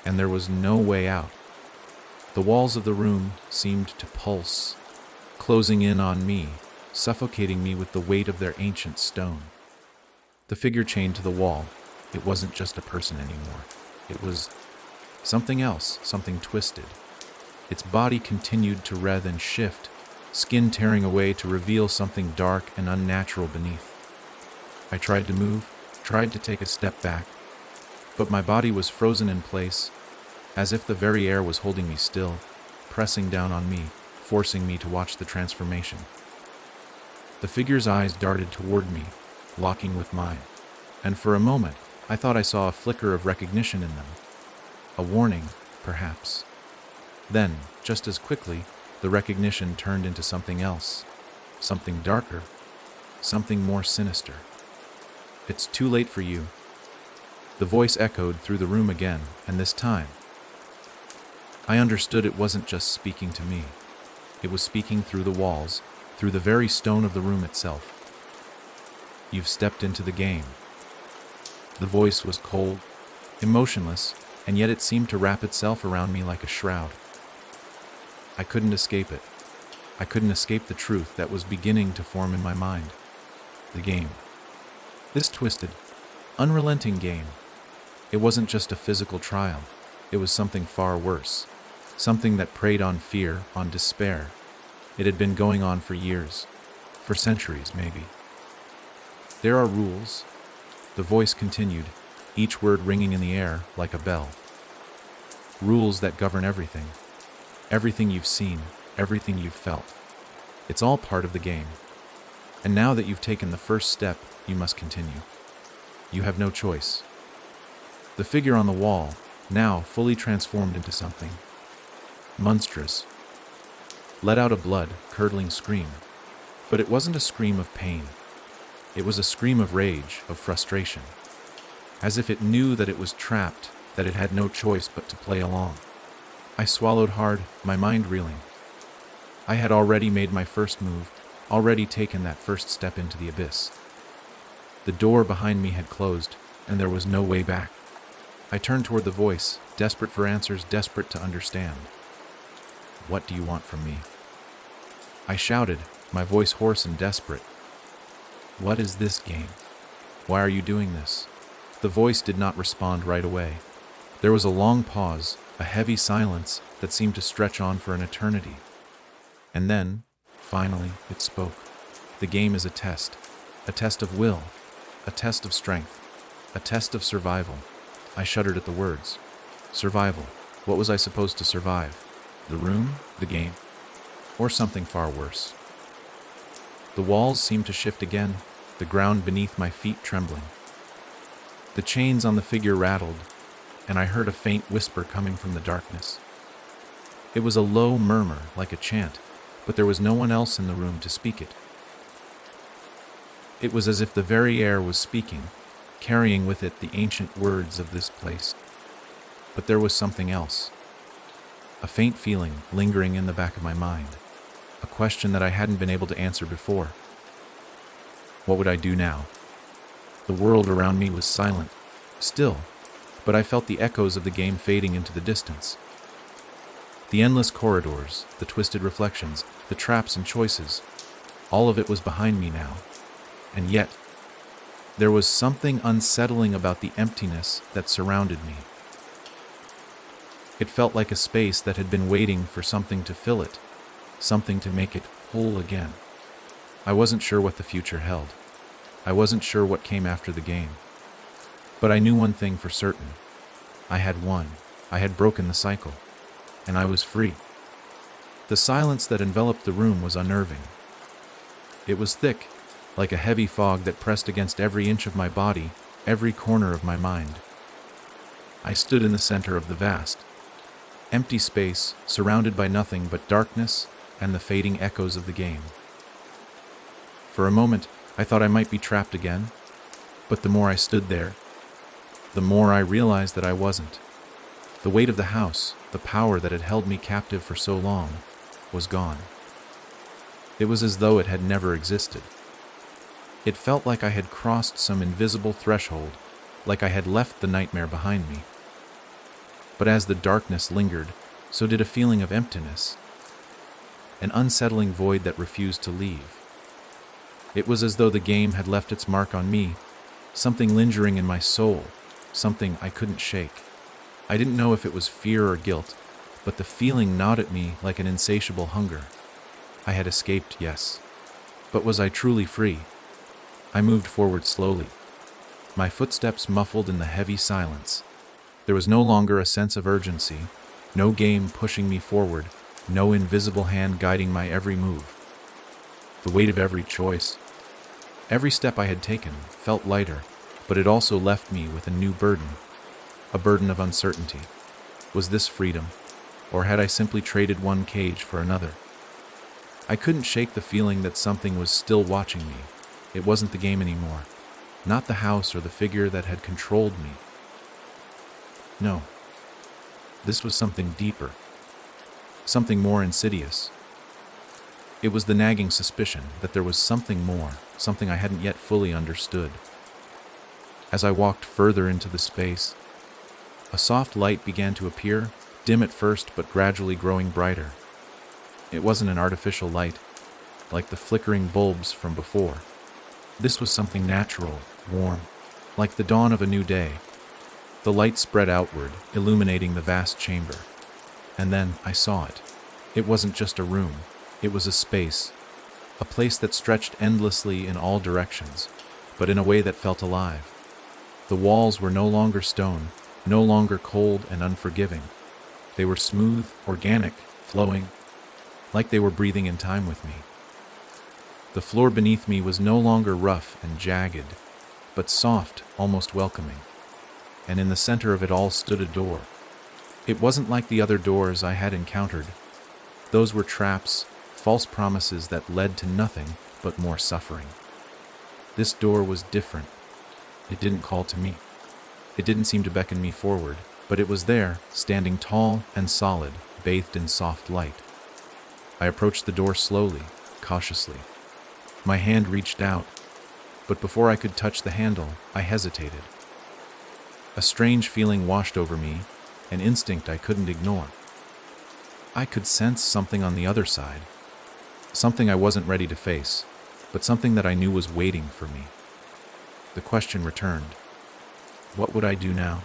And there was no way out. The walls of the room seemed to pulse, closing in on me, suffocating me with the weight of their ancient stone. The figure chained to the wall, it wasn't just a person anymore. It was something else, something twisted. Its body continued to writhe and shift, skin tearing away to reveal something dark and unnatural beneath. I tried to move, tried to take a step back, but my body was frozen in place, as if the very air was holding me still, pressing down on me, forcing me to watch the transformation. The figure's eyes darted toward me, locking with mine, and for a moment I thought I saw a flicker of recognition in them. A warning, perhaps. Then, just as quickly, the recognition turned into something else, something darker, something more sinister. "It's too late for you." The voice echoed through the room again, and this time, I understood it wasn't just speaking to me. It was speaking through the walls, through the very stone of the room itself. "You've stepped into the game." The voice was cold, emotionless, and yet it seemed to wrap itself around me like a shroud. I couldn't escape it. I couldn't escape the truth that was beginning to form in my mind. The game. This twisted, unrelenting game. It wasn't just a physical trial. It was something far worse. Something that preyed on fear, on despair. It had been going on for years. For centuries, maybe. "There are rules," the voice continued, each word ringing in the air like a bell. "Rules that govern everything. Everything you've seen, everything you've felt. It's all part of the game. And now that you've taken the first step, you must continue. You have no choice." The figure on the wall, now fully transformed into something monstrous, let out a blood-curdling scream. But it wasn't a scream of pain. It was a scream of rage, of frustration. As if it knew that it was trapped, that it had no choice but to play along. I swallowed hard, my mind reeling. I had already made my first move, already taken that first step into the abyss. The door behind me had closed, and there was no way back. I turned toward the voice, desperate for answers, desperate to understand. "What do you want from me?" I shouted, my voice hoarse and desperate. "What is this game? Why are you doing this?" The voice did not respond right away. There was a long pause, a heavy silence that seemed to stretch on for an eternity. And then, finally, it spoke. "The game is a test of will, a test of strength, a test of survival." I shuddered at the words. Survival. What was I supposed to survive? The room? The game? Or something far worse? The walls seemed to shift again, the ground beneath my feet trembling. The chains on the figure rattled, and I heard a faint whisper coming from the darkness. It was a low murmur, like a chant, but there was no one else in the room to speak it. It was as if the very air was speaking, carrying with it the ancient words of this place. But there was something else. A faint feeling lingering in the back of my mind. A question that I hadn't been able to answer before. What would I do now? The world around me was silent, still, but I felt the echoes of the game fading into the distance. The endless corridors, the twisted reflections, the traps and choices, all of it was behind me now. And yet, there was something unsettling about the emptiness that surrounded me. It felt like a space that had been waiting for something to fill it, something to make it whole again. I wasn't sure what the future held. I wasn't sure what came after the game. But I knew one thing for certain. I had won. I had broken the cycle. And I was free. The silence that enveloped the room was unnerving. It was thick, like a heavy fog that pressed against every inch of my body, every corner of my mind. I stood in the center of the vast, empty space, surrounded by nothing but darkness and the fading echoes of the game. For a moment, I thought I might be trapped again, but the more I stood there, the more I realized that I wasn't. The weight of the house, the power that had held me captive for so long, was gone. It was as though it had never existed. It felt like I had crossed some invisible threshold, like I had left the nightmare behind me. But as the darkness lingered, so did a feeling of emptiness, an unsettling void that refused to leave. It was as though the game had left its mark on me, something lingering in my soul, something I couldn't shake. I didn't know if it was fear or guilt, but the feeling gnawed at me like an insatiable hunger. I had escaped, yes. But was I truly free? I moved forward slowly, my footsteps muffled in the heavy silence. There was no longer a sense of urgency, no game pushing me forward, no invisible hand guiding my every move. The weight of every choice, every step I had taken, felt lighter, but it also left me with a new burden, a burden of uncertainty. Was this freedom, or had I simply traded one cage for another? I couldn't shake the feeling that something was still watching me. It wasn't the game anymore, not the house or the figure that had controlled me. No, this was something deeper, something more insidious. It was the nagging suspicion that there was something more, something I hadn't yet fully understood. As I walked further into the space, a soft light began to appear, dim at first but gradually growing brighter. It wasn't an artificial light, like the flickering bulbs from before. This was something natural, warm, like the dawn of a new day. The light spread outward, illuminating the vast chamber. And then I saw it. It wasn't just a room. It was a space, a place that stretched endlessly in all directions, but in a way that felt alive. The walls were no longer stone, no longer cold and unforgiving. They were smooth, organic, flowing, like they were breathing in time with me. The floor beneath me was no longer rough and jagged, but soft, almost welcoming. And in the center of it all stood a door. It wasn't like the other doors I had encountered. Those were traps, false promises that led to nothing but more suffering. This door was different. It didn't call to me. It didn't seem to beckon me forward, but it was there, standing tall and solid, bathed in soft light. I approached the door slowly, cautiously. My hand reached out, but before I could touch the handle, I hesitated. A strange feeling washed over me, an instinct I couldn't ignore. I could sense something on the other side, something I wasn't ready to face, but something that I knew was waiting for me. The question returned. What would I do now?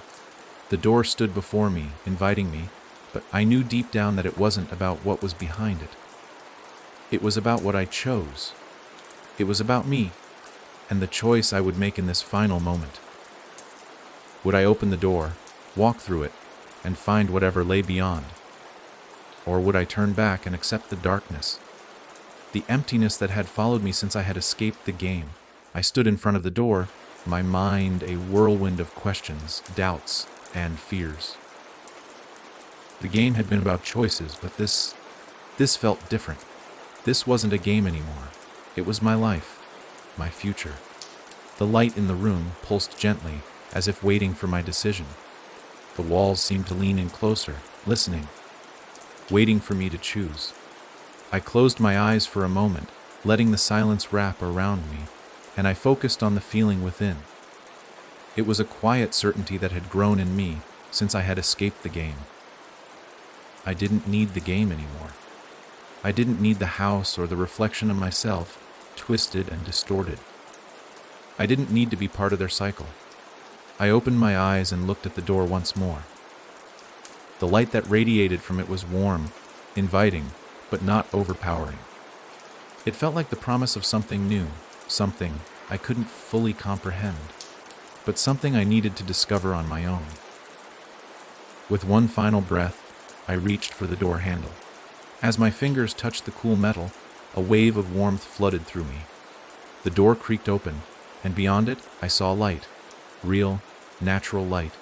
The door stood before me, inviting me, but I knew deep down that it wasn't about what was behind it. It was about what I chose. It was about me, and the choice I would make in this final moment. Would I open the door, walk through it, and find whatever lay beyond? Or would I turn back and accept the darkness, the emptiness that had followed me since I had escaped the game? I stood in front of the door, my mind a whirlwind of questions, doubts, and fears. The game had been about choices, but this felt different. This wasn't a game anymore. It was my life, my future. The light in the room pulsed gently, as if waiting for my decision. The walls seemed to lean in closer, listening, waiting for me to choose. I closed my eyes for a moment, letting the silence wrap around me, and I focused on the feeling within. It was a quiet certainty that had grown in me since I had escaped the game. I didn't need the game anymore. I didn't need the house or the reflection of myself, twisted and distorted. I didn't need to be part of their cycle. I opened my eyes and looked at the door once more. The light that radiated from it was warm, inviting, but not overpowering. It felt like the promise of something new, something I couldn't fully comprehend, but something I needed to discover on my own. With one final breath, I reached for the door handle. As my fingers touched the cool metal, a wave of warmth flooded through me. The door creaked open, and beyond it, I saw light, real, natural light,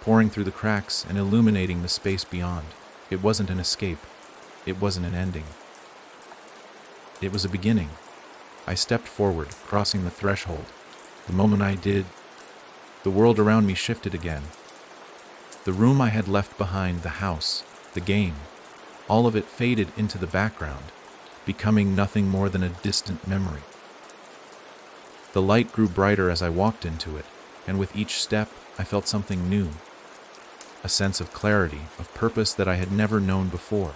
pouring through the cracks and illuminating the space beyond. It wasn't an escape. It wasn't an ending. It was a beginning. I stepped forward, crossing the threshold. The moment I did, the world around me shifted again. The room I had left behind, the house, the game, all of it faded into the background, becoming nothing more than a distant memory. The light grew brighter as I walked into it, and with each step, I felt something new. A sense of clarity, of purpose that I had never known before.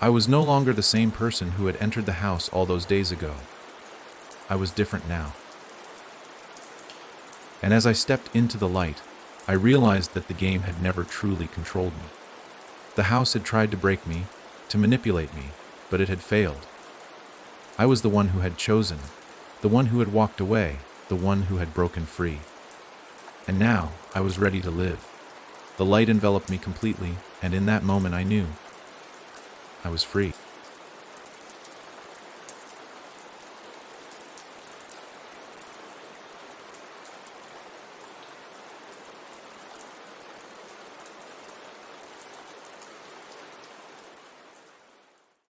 I was no longer the same person who had entered the house all those days ago. I was different now. And as I stepped into the light, I realized that the game had never truly controlled me. The house had tried to break me, to manipulate me, but it had failed. I was the one who had chosen, the one who had walked away, the one who had broken free. And now I was ready to live. The light enveloped me completely, and in that moment I knew I was free.